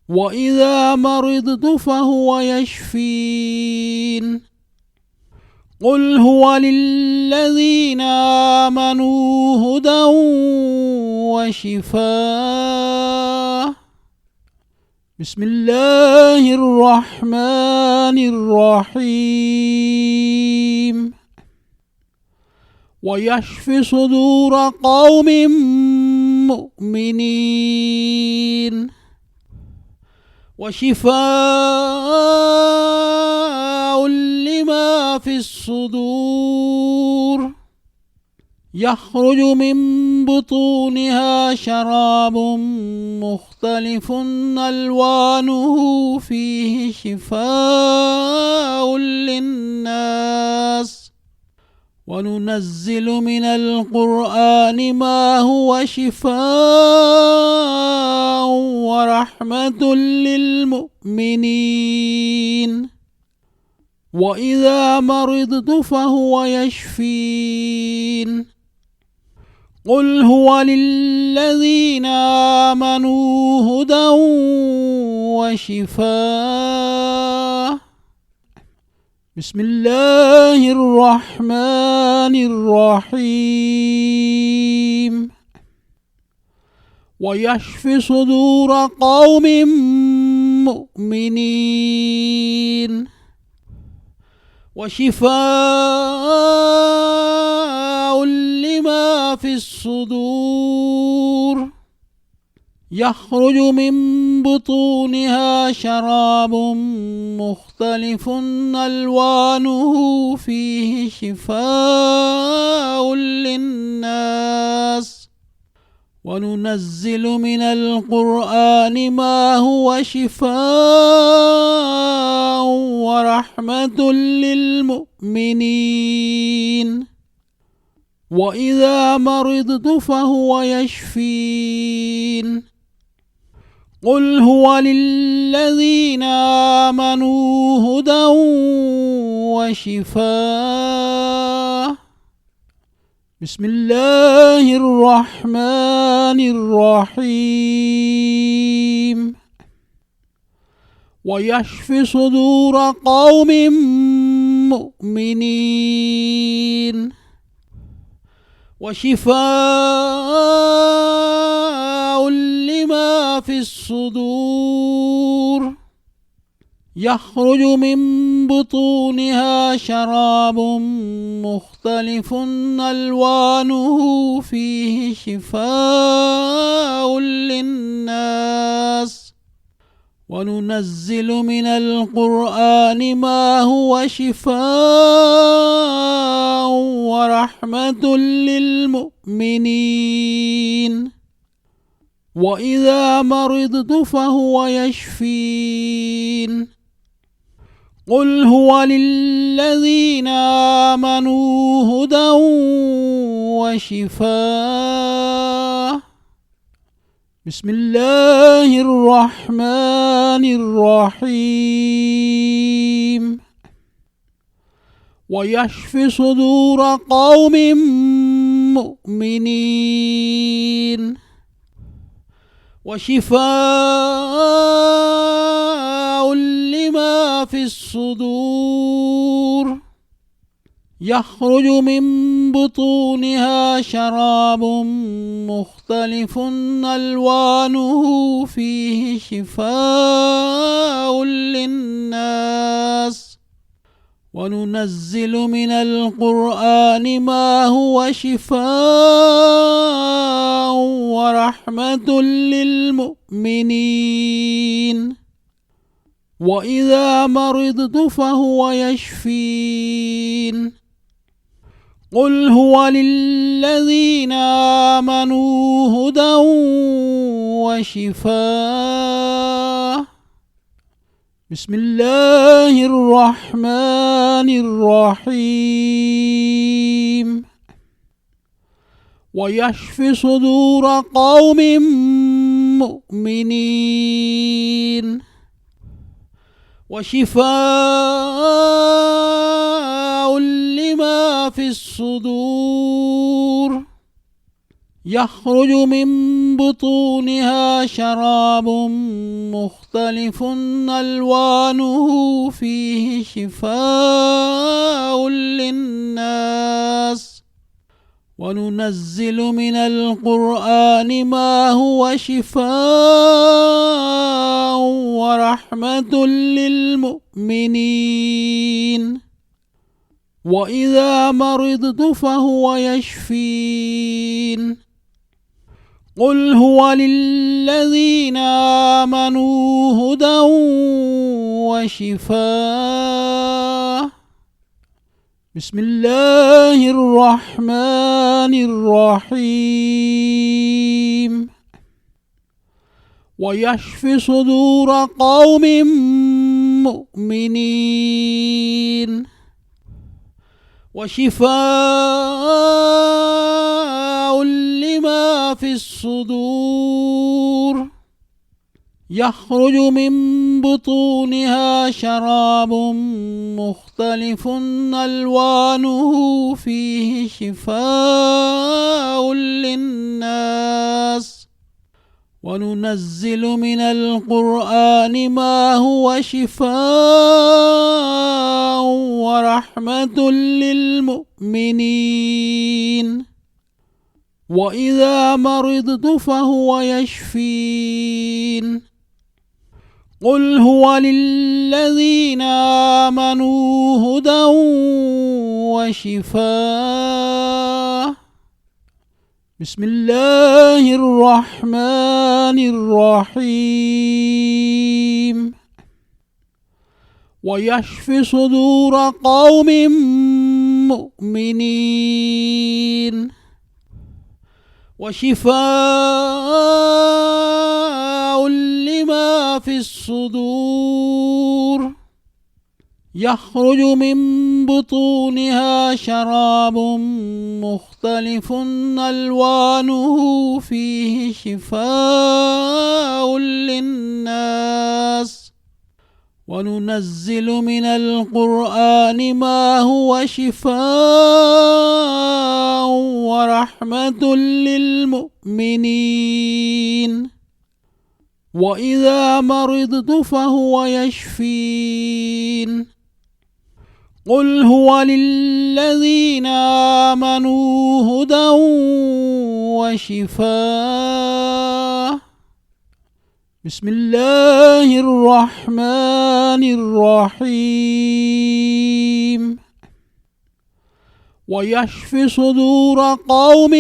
وإذا مرضت فهو يشفين قل هو للذين آمنوا هدى وشفاء بسم الله الرحمن الرحيم ويشفي صدور قوم مؤمنين وشفاء لما في الصدور يخرج من بطونها شراب مختلف ألوانه فيه شفاء للناس وننزل من القرآن ما هو شفاء ورحمة للمؤمنين وإذا مرضت فهو يشفين قل هو للذين آمنوا هدى وشفاء بسم الله الرحمن الرحيم ويشفي صدور قوم مؤمنين وشفاء لما في الصدور يخرج من بطونها شراب مختلف ألوانه فيه شفاء للناس وننزل من القرآن ما هو شفاء ورحمة للمؤمنين وإذا مرضت فهو يشفين قل هو للذين آمنوا هدى وشفاء بسم الله الرحمن الرحيم ويشفي صدور قوم مؤمنين وشفاء لما في الصدور يخرج من بطونها شراب مختلف ألوانه فيه شفاء للناس وننزل من القرآن ما هو شفاء ورحمة للمؤمنين وإذا مرضت فهو يشفين قل هو للذين آمنوا هدى وشفاء بسم الله الرحمن الرحيم ويشفي صدور قوم مؤمنين وشفاء لما في الصدور يخرج من بطونها شراب مختلف ألوانه فيه شفاء للناس وننزل من القرآن ما هو شفاء ورحمة للمؤمنين وإذا مرضت فهو يشفين قل هو للذين آمنوا هدى وشفاء بسم الله الرحمن الرحيم ويشفي صدور قوم مؤمنين وشفاء لما في الصدور يخرج من بطونها شراب مختلف ألوانه فيه شفاء للناس وننزل من القرآن ما هو شفاء ورحمة للمؤمنين وإذا مرضت فهو يشفين قل هو للذين آمنوا هدى وشفاء بسم الله الرحمن الرحيم ويشفي صدور قوم مؤمنين وشفاء لما في الصدور يخرج من بطونها شراب مختلف ألوانه فيه شفاء للناس وننزل من القرآن ما هو شفاء ورحمة للمؤمنين وإذا مرضت فهو يشفين قل هو للذين آمنوا هدى وشفاء. بسم الله الرحمن الرحيم. ويشفي صدور قوم مؤمنين وشفاء لما في الصدور. يخرج من بطونها شراب مختلف ألوانه فيه شفاء للناس. وننزل من القرآن ما هو شفاء ورحمة للمؤمنين. وإذا مرضت فهو يشفين. قل هو للذين آمنوا هدى وشفاء. بسم الله الرحمن الرحيم. ويشفي صدور قوم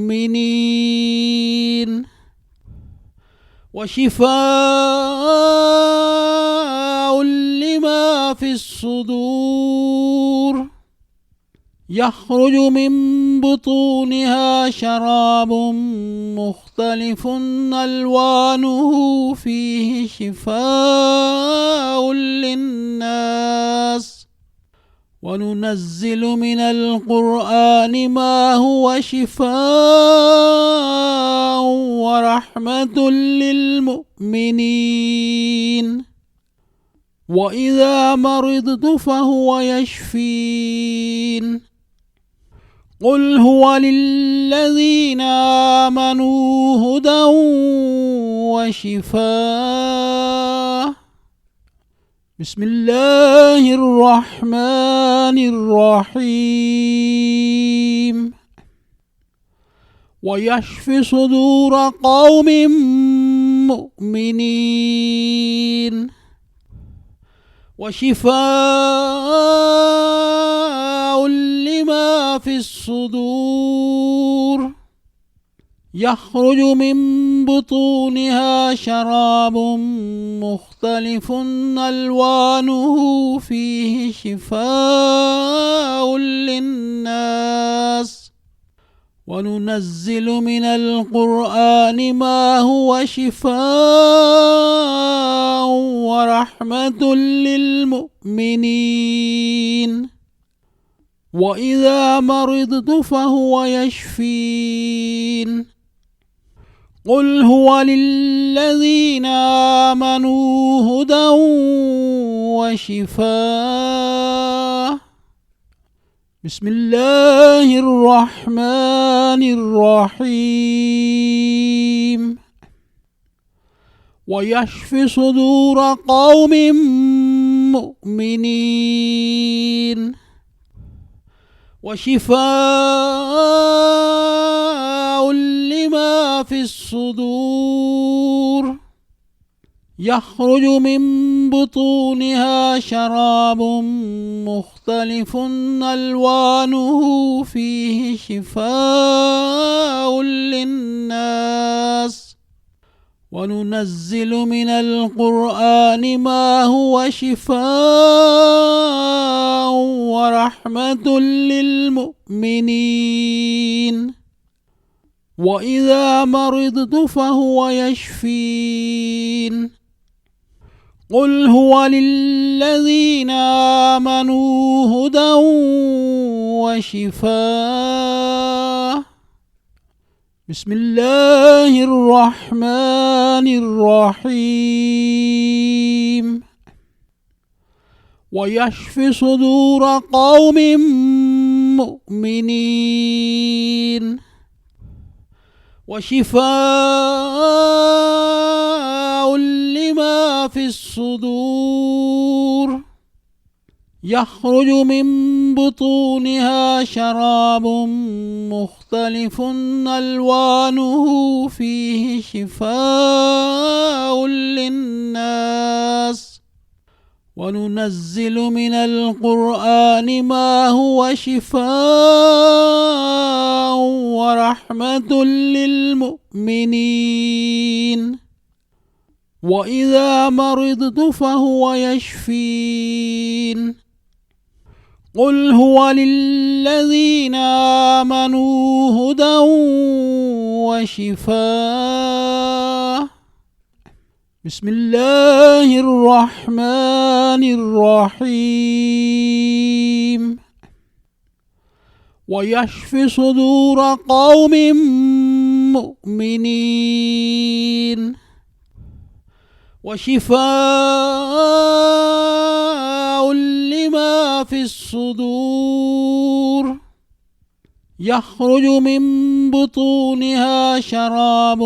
مؤمنين وشفاء لما في الصدور. يخرج من بطونها شراب مختلف ألوانه فيه شفاء للناس. وننزل من القرآن ما هو شفاء ورحمة للمؤمنين. وإذا مرضت فهو يشفين. قل هو للذين آمنوا هدى وشفاء. بسم الله الرحمن الرحيم. ويشفي صدور قوم مؤمنين وشفاء لما في الصدور. يخرج من بطونها شراب مختلف ألوانه فيه شفاء للناس. وننزل من القرآن ما هو شفاء ورحمة للمؤمنين. وإذا مرضت فهو يشفين. قل هو للذين آمنوا هدى وشفاء. بسم الله الرحمن الرحيم. ويشفي صدور قوم مؤمنين وشفاء لما في الصدور. يخرج من بطونها شراب مختلف ألوانه فيه شفاء للناس. وننزل من القرآن ما هو شفاء ورحمة للمؤمنين. وإذا مرضت فهو يشفين. قل هو للذين آمنوا هدى وشفاء. بسم الله الرحمن الرحيم. ويشفي صدور قوم مؤمنين وشفاء لما في الصدور. يخرج من بطونها شراب مختلف ألوانه فيه شفاء للناس وننزل من القرآن ما هو شفاء ورحمة للمؤمنين وإذا مرضت فهو يشفين قل هو للذين آمنوا هدى وشفاء بسم الله الرحمن الرحيم ويشفي صدور قوم مؤمنين وشفاء لما في الصدور يخرج من بطونها شراب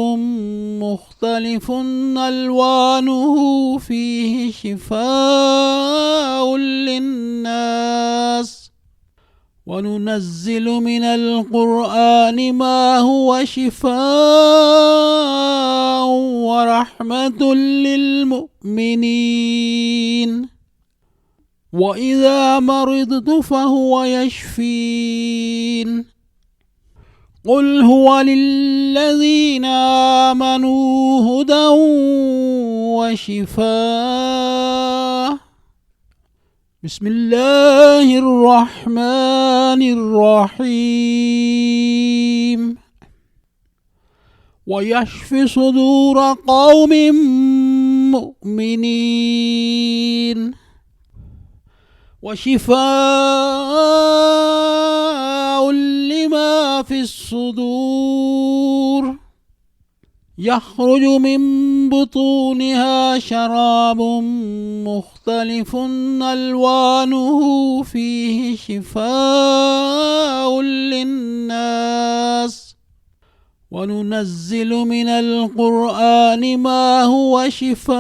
مختلف ألوانه فيه شفاء للناس وننزل من القرآن ما هو شفاء ورحمة للمؤمنين وإذا مرضت فهو يشفين قل هو للذين آمنوا هدى وشفاء بسم الله الرحمن الرحيم ويشفي صدور قوم مؤمنين وشفاء لما في الصدور يخرج من بطونها شراب مختلف ألوانه فيه شفاء للناس وننزل من القرآن ما هو شفاء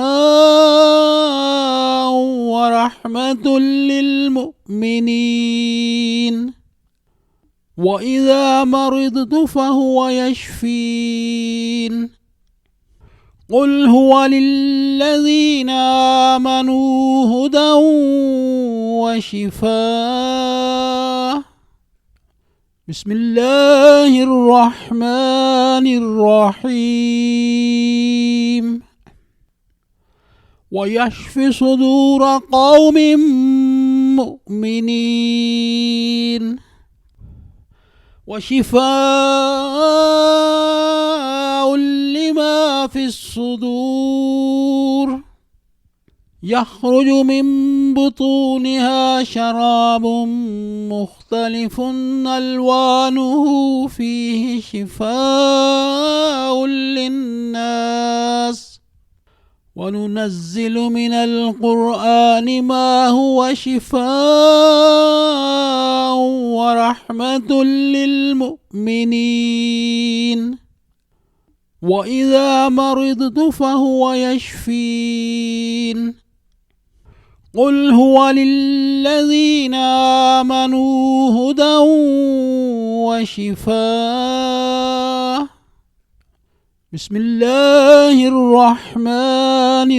ورحمة للمؤمنين وإذا مرضت فهو يشفين قل هو للذين آمنوا هدى وشفاء بسم الله الرحمن الرحيم ويشفي صدور قوم مؤمنين وشفاء لما في الصدور يخرج من بطونها شراب مختلف ألوانه فيه شفاء للناس وننزل من القرآن ما هو شفاء ورحمة للمؤمنين وإذا مرضت فهو يشفين قل هو للذين آمنوا هدى وشفاء بسم الله الرحمن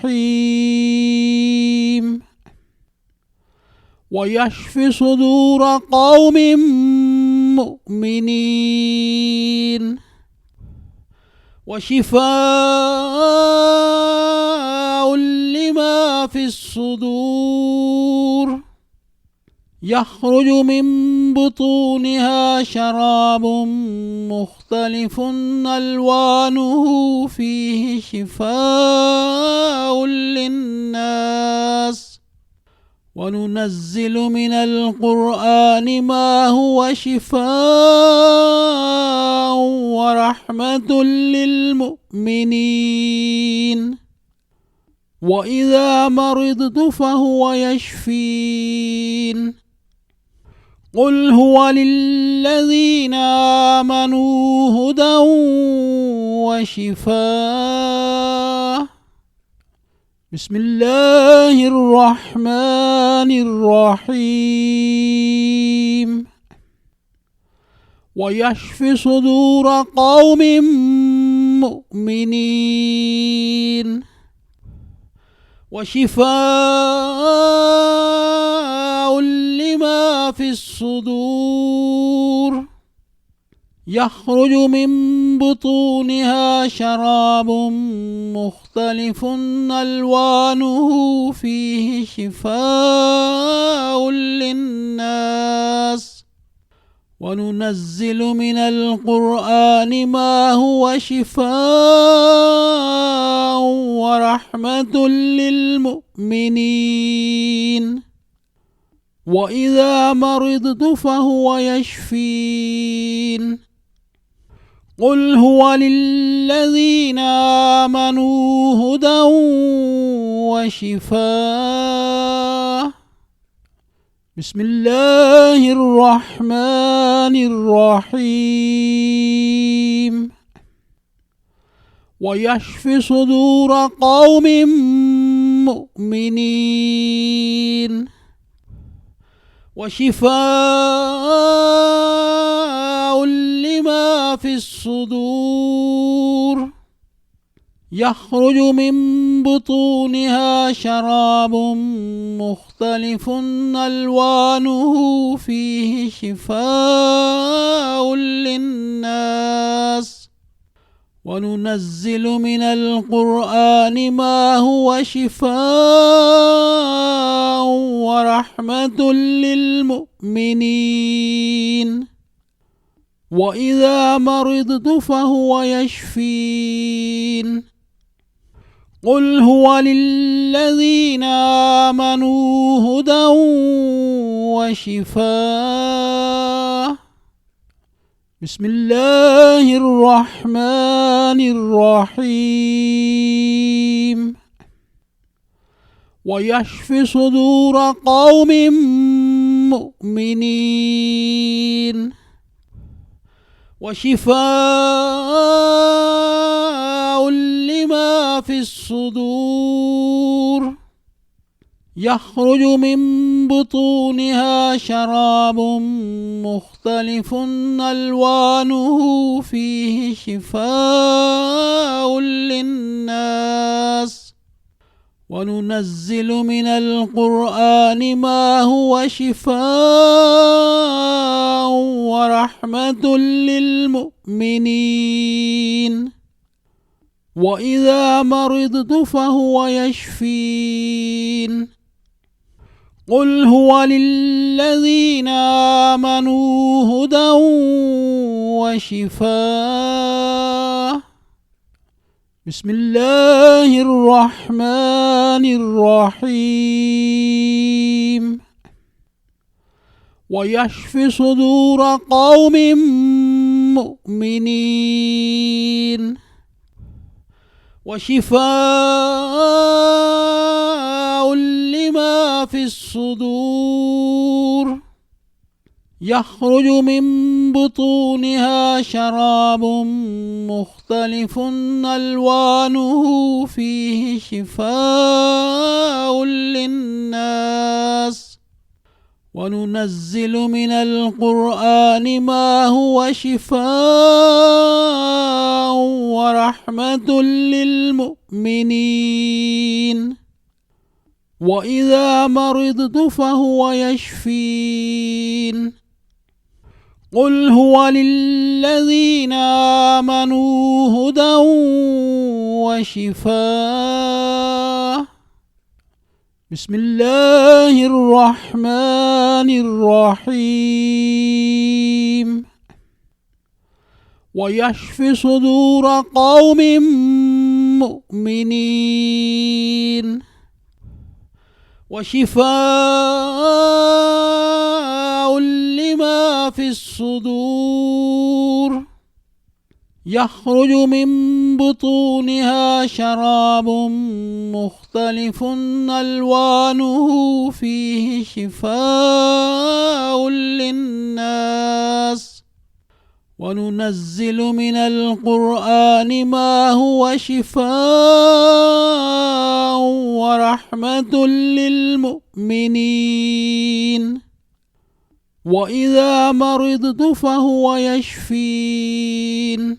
الرحيم ويشفي صدور قوم مؤمنين وشفاء لما في الصدور يخرج من بطونها شراب مختلف ألوانه فيه شفاء للناس وننزل من القرآن ما هو شفاء ورحمة للمؤمنين وإذا مرضت فهو يشفين قل هو للذين آمنوا هدى وشفاء بسم الله الرحمن الرحيم ويشفي صدور قوم مؤمنين وشفاء لما في الصدور يخرج من بطونها شراب مختلف ألوانه فيه شفاء للناس وننزل من القرآن ما هو شفاء ورحمة للمؤمنين وإذا مرضت فهو يشفين قل هو للذين آمنوا هدى وشفاء بسم الله الرحمن الرحيم ويشفي صدور قوم مؤمنين وشفاء لما في الصدور يخرج من بطونها شراب مختلف ألوانه فيه شفاء للناس وننزل من القرآن ما هو شفاء ورحمة للمؤمنين وإذا مرضت فهو يشفين قل هو للذين آمنوا هدى وشفاء بسم الله الرحمن الرحيم ويشفي صدور قوم مؤمنين وشفاء لما في الصدور يخرج من بطونها شراب مختلف ألوانه فيه شفاء للناس وننزل من القرآن ما هو شفاء ورحمة للمؤمنين وإذا مرضت فهو يشفين قل هو للذين آمنوا هدى وشفاء بسم الله الرحمن الرحيم ويشفي صدور قوم مؤمنين وشفاء لما في الصدور يخرج من بطونها شراب مختلف ألوانه فيه شفاء للناس وننزل من القرآن ما هو شفاء ورحمة للمؤمنين وإذا مرضت فهو يشفين قل هو للذين آمنوا هدى وشفاء بسم الله الرحمن الرحيم ويشفي صدور قوم مؤمنين وشفاء لما في الصدور يخرج من بطونها شراب مختلف ألوانه فيه شفاء للناس وننزل من القرآن ما هو شفاء ورحمة للمؤمنين. وإذا مرضت فهو يشفين.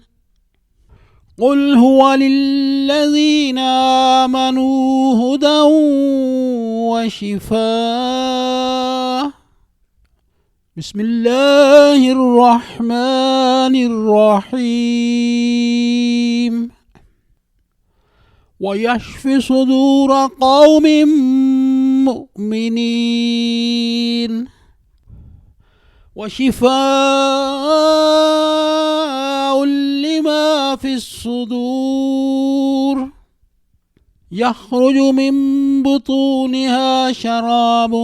قل هو للذين آمنوا هدى وشفاء. بسم الله الرحمن الرحيم. ويشفي صدور قوم مؤمنين وشفاء لما في الصدور. يخرج من بطونها شراب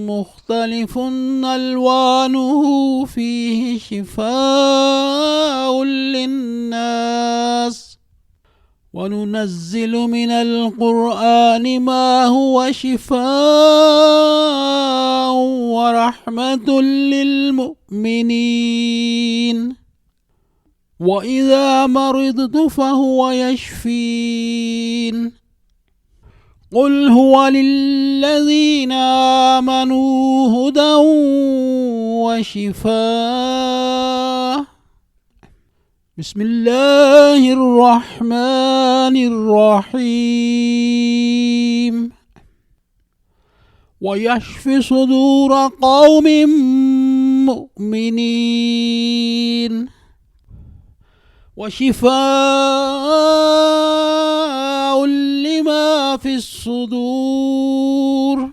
مختلف ألوانه فيه شفاء للناس. وننزل من القرآن ما هو شفاء ورحمة للمؤمنين. وإذا مرضت فهو يشفين. قل هو للذين آمنوا هدى وشفاء. بسم الله الرحمن الرحيم. ويشفي صدور قوم مؤمنين وشفاء لما في الصدور.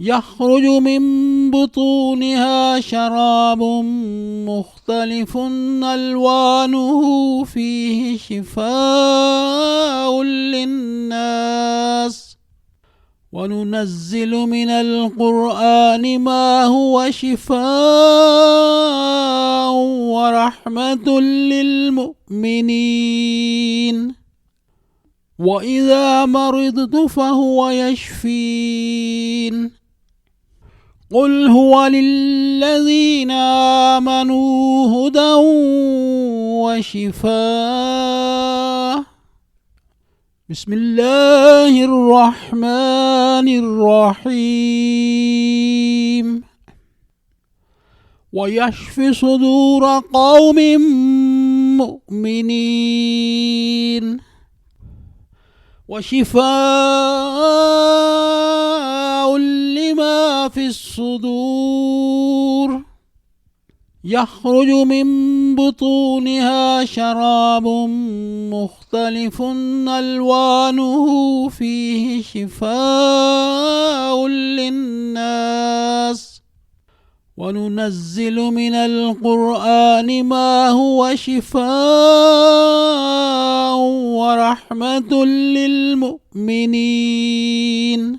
يخرج من بطونها شراب مختلف ألوانه فيه شفاء للناس. وننزل من القرآن ما هو شفاء ورحمة للمؤمنين. وإذا مرضت فهو يشفين. قل هو للذين آمنوا هدى وشفاء. بسم الله الرحمن الرحيم. ويشفي صدور قوم مؤمنين وشفاء لما في الصدور. يخرج من بطونها شراب مختلف ألوانه فيه شفاء للناس. وننزل من القرآن ما هو شفاء ورحمة للمؤمنين.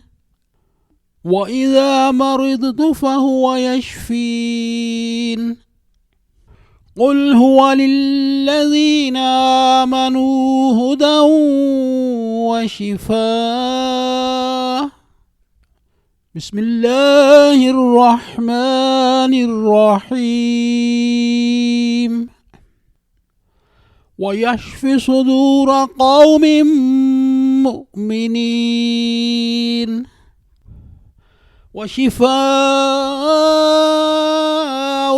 وإذا مرضت فهو يشفين. قل هو للذين آمنوا هدى وشفاء. بسم الله الرحمن الرحيم. ويشفي صدور قوم مؤمنين وشفاء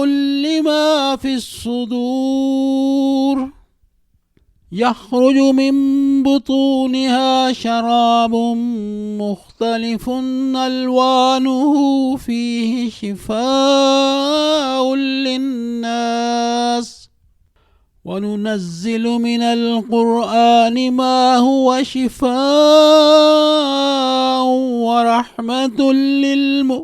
لما في الصدور. يخرج من بطونها شراب مختلف ألوانه فيه شفاء للناس. وننزل من القرآن ما هو شفاء ورحمة للمؤمنين.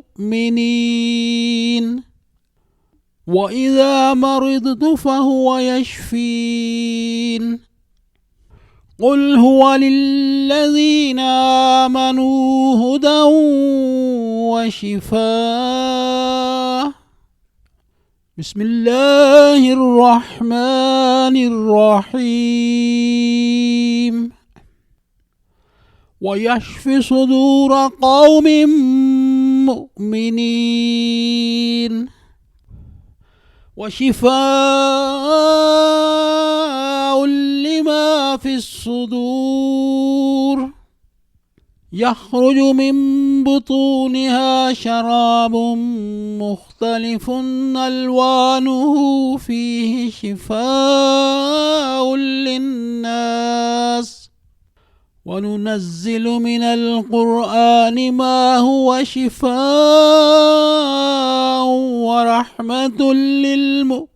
وإذا مرضت فهو يشفين. قل هو للذين آمنوا هدى وشفاء. بسم الله الرحمن الرحيم. ويشفي صدور قوم مؤمنين وشفاء لما في الصدور. يخرج من بطونها شراب مختلف ألوانه فيه شفاء للناس وننزل من القرآن ما هو شفاء ورحمة للمؤمنين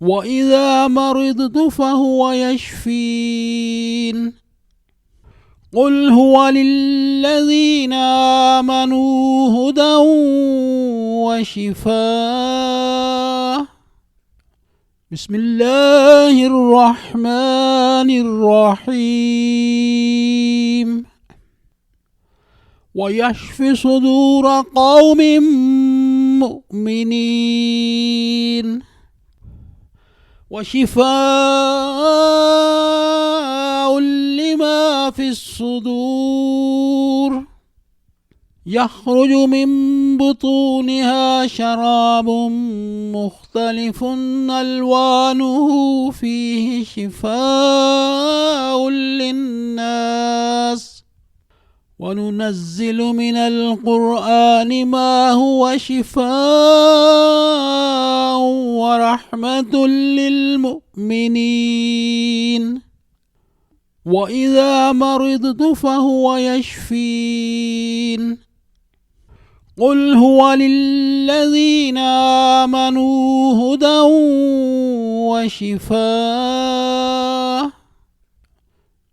وإذا مرضت فهو يشفين قل هو للذين آمنوا هدى وشفاء بسم الله الرحمن الرحيم ويشفي صدور قوم مؤمنين وشفاء لما في الصدور يخرج من بطونها شراب مختلف ألوانه فيه شفاء للناس وننزل من القرآن ما هو شفاء ورحمة للمؤمنين وإذا مرضت فهو يشفين قل هو للذين آمنوا هدى وشفاء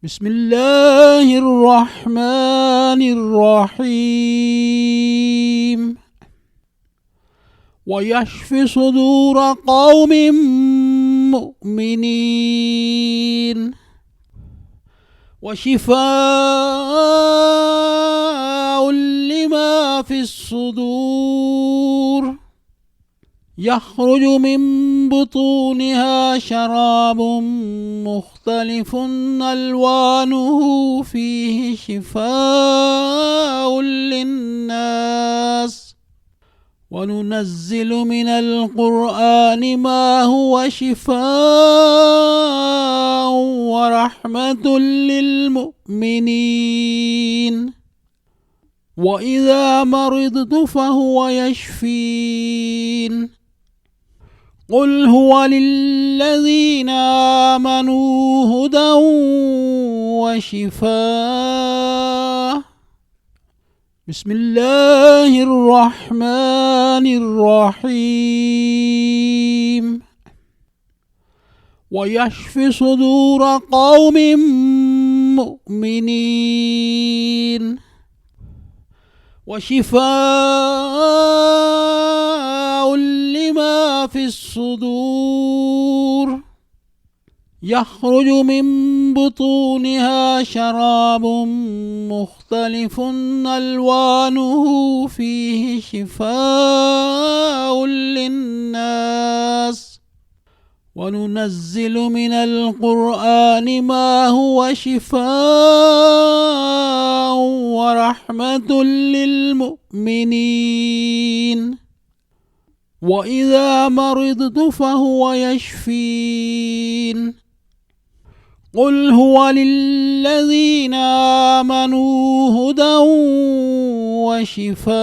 بسم الله الرحمن الرحيم ويشفي صدور قوم مؤمنين وشفاء لما في الصدور يخرج من بطونها شراب مختلف ألوانه فيه شفاء للناس وننزل من القرآن ما هو شفاء ورحمة للمؤمنين وإذا مرضت فهو يشفين قل هو للذين آمنوا هدى وشفاء بسم الله الرحمن الرحيم ويشفي صدور قوم مؤمنين وشفاء لما في الصدور يخرج من بطونها شراب مختلف ألوانه فيه شفاء للناس وننزل من القرآن ما هو شفاء ورحمة للمؤمنين وإذا مرضت فهو يشفين قل هو للذين آمنوا هدى وشفاء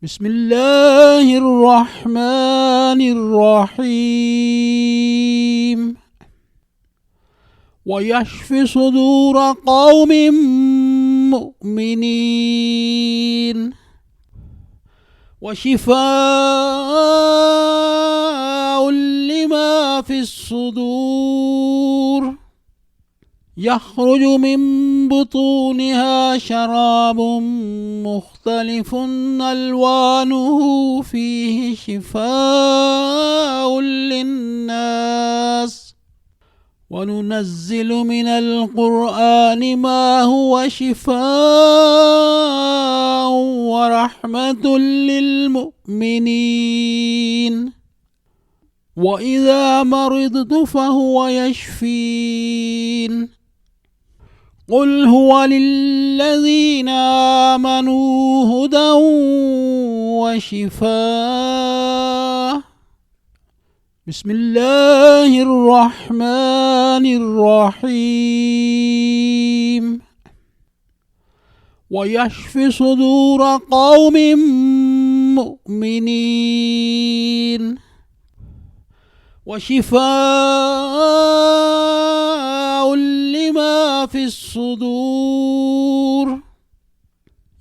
بسم الله الرحمن الرحيم ويشفي صدور قوم مؤمنين وشفاء لما في الصدور يخرج من بطونها شراب مختلف ألوانه فيه شفاء للناس وننزل من القرآن ما هو شفاء ورحمة للمؤمنين وإذا مرضت فهو يشفين قل هو للذين آمنوا هدى وشفاء بسم الله الرحمن الرحيم ويشف صدور قوم مؤمنين وشفاء لما في الصدور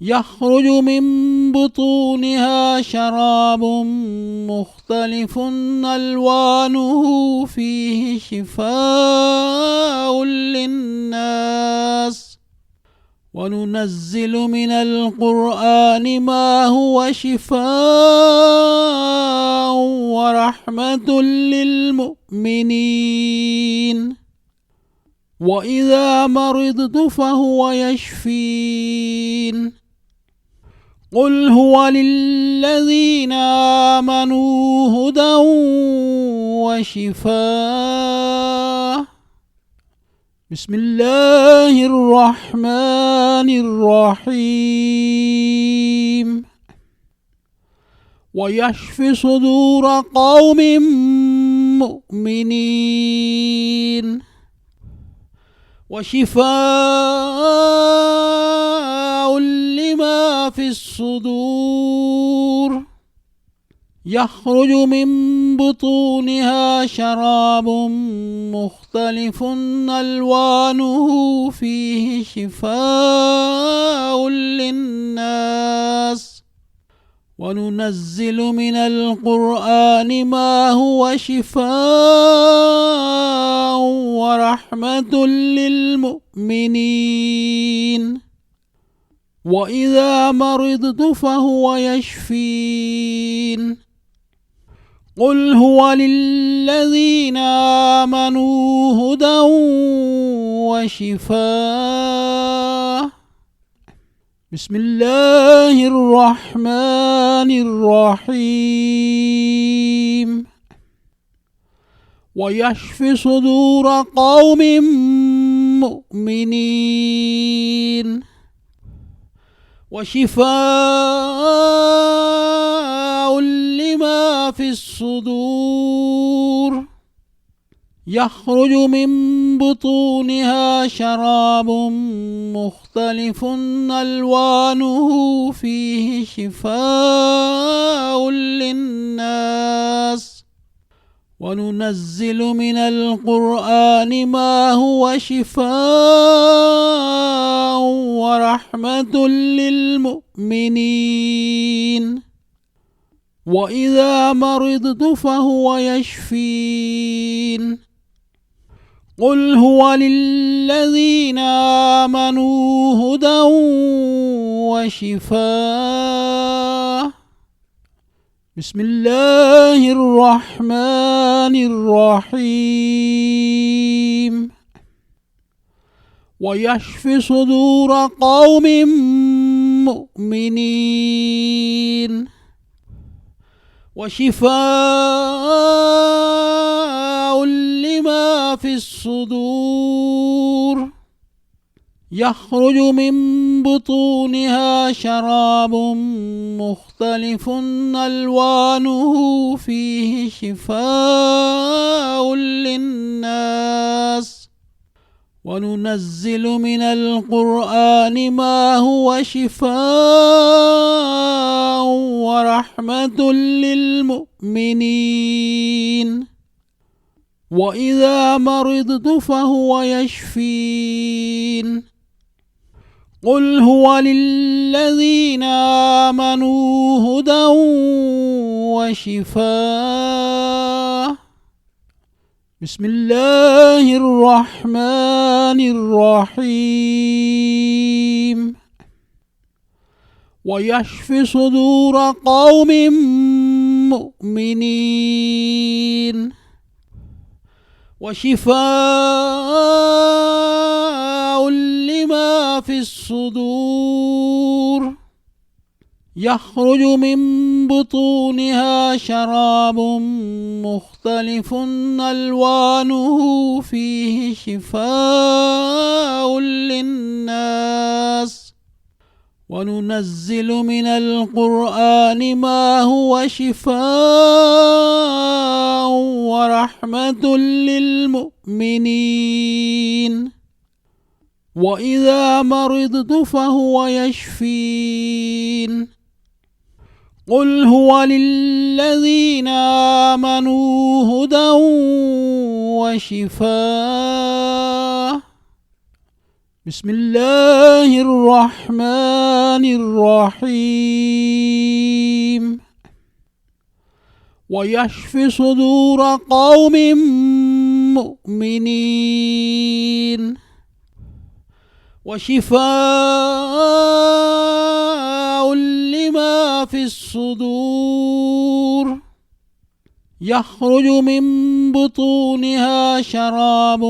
يخرج من بطونها شراب مختلف ألوانه فيه شفاء للناس وننزل من القرآن ما هو شفاء ورحمة للمؤمنين وإذا مرضت فهو يشفين قل هو للذين آمنوا هدى وشفاء بسم الله الرحمن الرحيم ويشف صدور قوم مؤمنين وشفاء لما في الصدور يخرج من بطونها شراب مختلف ألوانه فيه شفاء للناس وننزل من القرآن ما هو شفاء ورحمة للمؤمنين وإذا مرضت فهو يشفين قل هو للذين آمنوا هدى وشفاء بسم الله الرحمن الرحيم ويشف صدور قوم مؤمنين وشفاء لما في الصدور يخرج من بطونها شراب مختلف ألوانه فيه شفاء للناس وننزل من القرآن ما هو شفاء ورحمة للمؤمنين وإذا مرضت فهو يشفين قل هو للذين آمنوا هدى وشفاء بسم الله الرحمن الرحيم ويشف صدور قوم مؤمنين وشفاء لما في الصدور يخرج من بطونها شراب مختلف ألوانه فيه شفاء للناس وننزل من القرآن ما هو شفاء ورحمة للمؤمنين وإذا مرضت فهو يشفين قل هو للذين آمنوا هدى وشفاء بسم الله الرحمن الرحيم ويشف صدور قوم مؤمنين وشفاء لما في الصدور يخرج من بطونها شراب مختلف ألوانه فيه شفاء للناس وننزل من القرآن ما هو شفاء ورحمة للمؤمنين وإذا مرضت فهو يشفين قل هو للذين آمنوا هدى وشفاء بسم الله الرحمن الرحيم ويشفي صدور قوم مؤمنين وشفاء لما في الصدور يخرج من بطونها شراب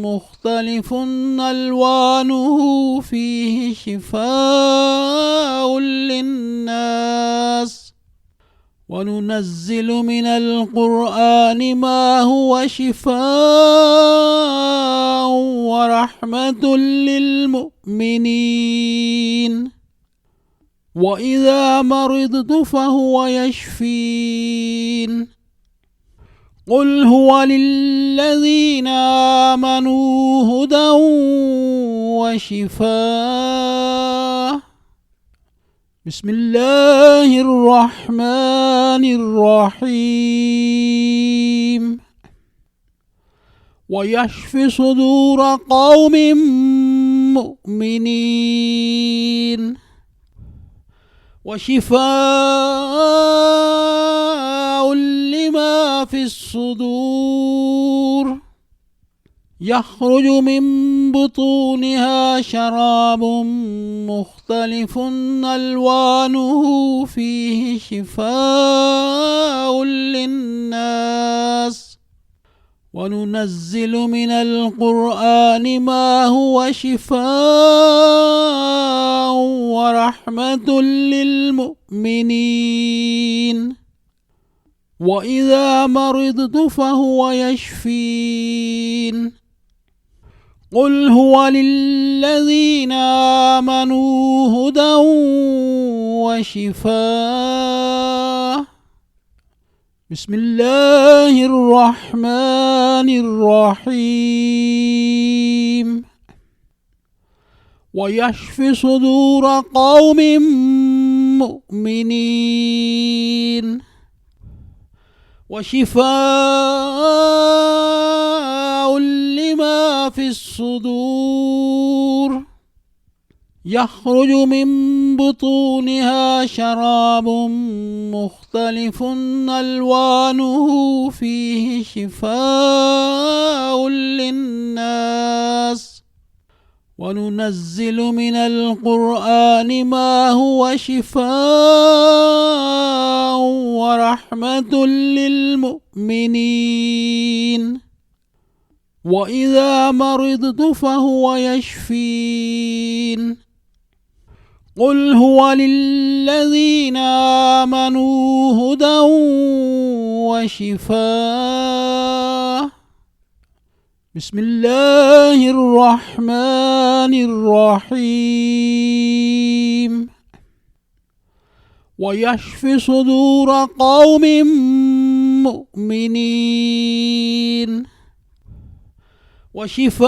مختلف ألوانه فيه شفاء للناس وننزل من القرآن ما هو شفاء ورحمة للمؤمنين وإذا مرضت فهو يشفين قل هو للذين آمنوا هدى وشفاء بسم الله الرحمن الرحيم ويشفي صدور قوم مؤمنين وشفاء لما في الصدور يخرج من بطونها شراب مختلف ألوانه فيه شفاء للناس وننزل من القرآن ما هو شفاء ورحمة للمؤمنين وإذا مرضت فهو يشفين قل هو للذين آمنوا هدى وشفاء بسم الله الرحمن الرحيم ويشفي صدور قوم مؤمنين وشفاء لما في الصدور يخرج من بطونها شراب مختلف ألوانه فيه شفاء للناس وننزل من القرآن ما هو شفاء ورحمة للمؤمنين وإذا مرضت فهو يشفين قل هو للذين آمنوا هدى وشفاء بسم الله الرحمن الرحيم ويشفي صدور قوم مؤمنين وشفاء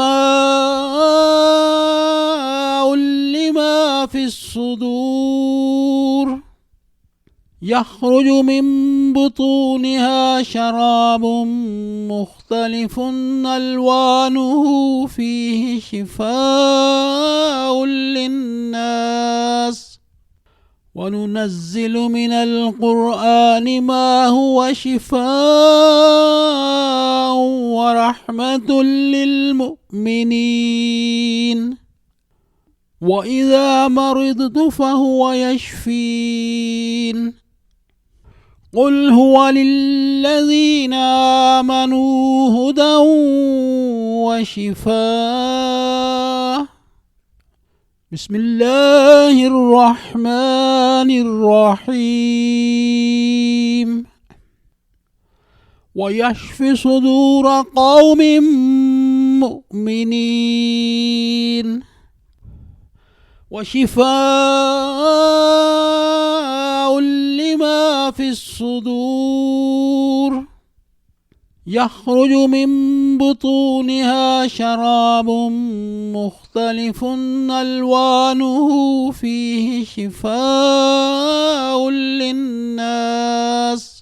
لما في الصدور يخرج من بطونها شراب مختلف ألوانه فيه شفاء للناس وننزل من القرآن ما هو شفاء ورحمة للمؤمنين وإذا مرضت فهو يشفين قل هو للذين آمنوا هدى وشفاء بسم الله الرحمن الرحيم ويشفي صدور قوم مؤمنين وشفاء لما في الصدور يخرج من بطونها شراب مختلف ألوانه فيه شفاء للناس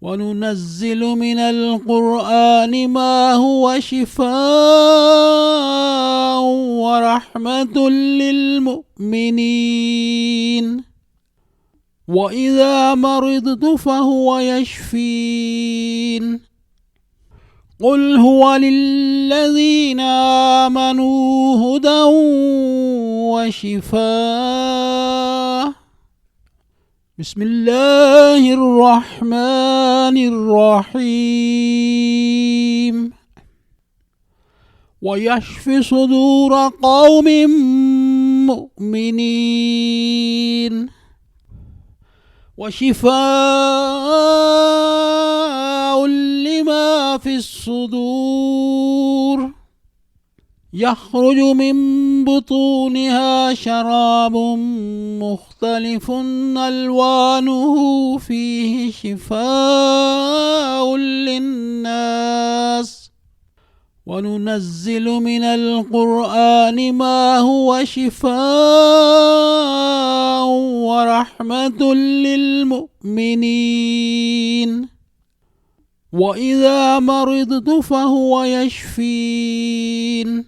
وننزل من القرآن ما هو شفاء ورحمة للمؤمنين وإذا مرضت فهو يشفين قل هو للذين آمنوا هدى وشفاء بسم الله الرحمن الرحيم ويشفي صدور قوم مؤمنين وشفاء لما في الصدور يخرج من بطونها شراب مختلف ألوانه فيه شفاء للناس وننزل من القرآن ما هو شفاء ورحمة للمؤمنين وإذا مرضت فهو يشفين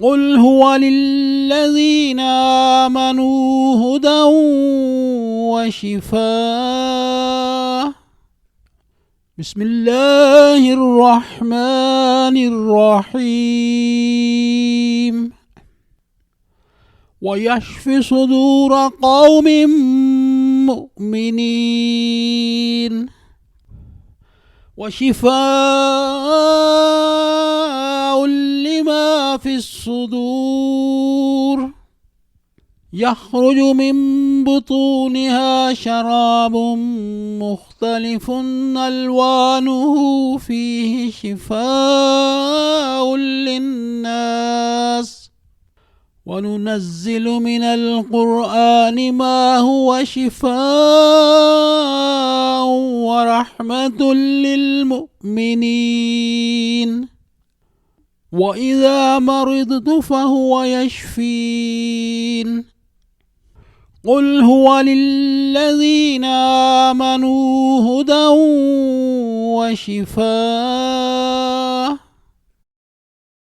قل هو للذين آمنوا هدى وشفاء بسم الله الرحمن الرحيم ويشفي صدور قوم مؤمنين وشفاء لما في الصدور يخرج من بطونها شراب مختلف ألوانه فيه شفاء للناس وننزل من القرآن ما هو شفاء ورحمة للمؤمنين وإذا مرضت فهو يشفين قل هو للذين آمنوا هدى وشفاء بسم الله الرحمن الرحيم ويشفي صدور قوم مؤمنين وشفاء لما في الصدور يخرج من بطونها شراب مختلف ألوانه فيه شفاء للناس وننزل من القرآن ما هو شفاء ورحمة للمؤمنين وإذا مرضت فهو يشفين قل هو للذين آمنوا هدى وشفاء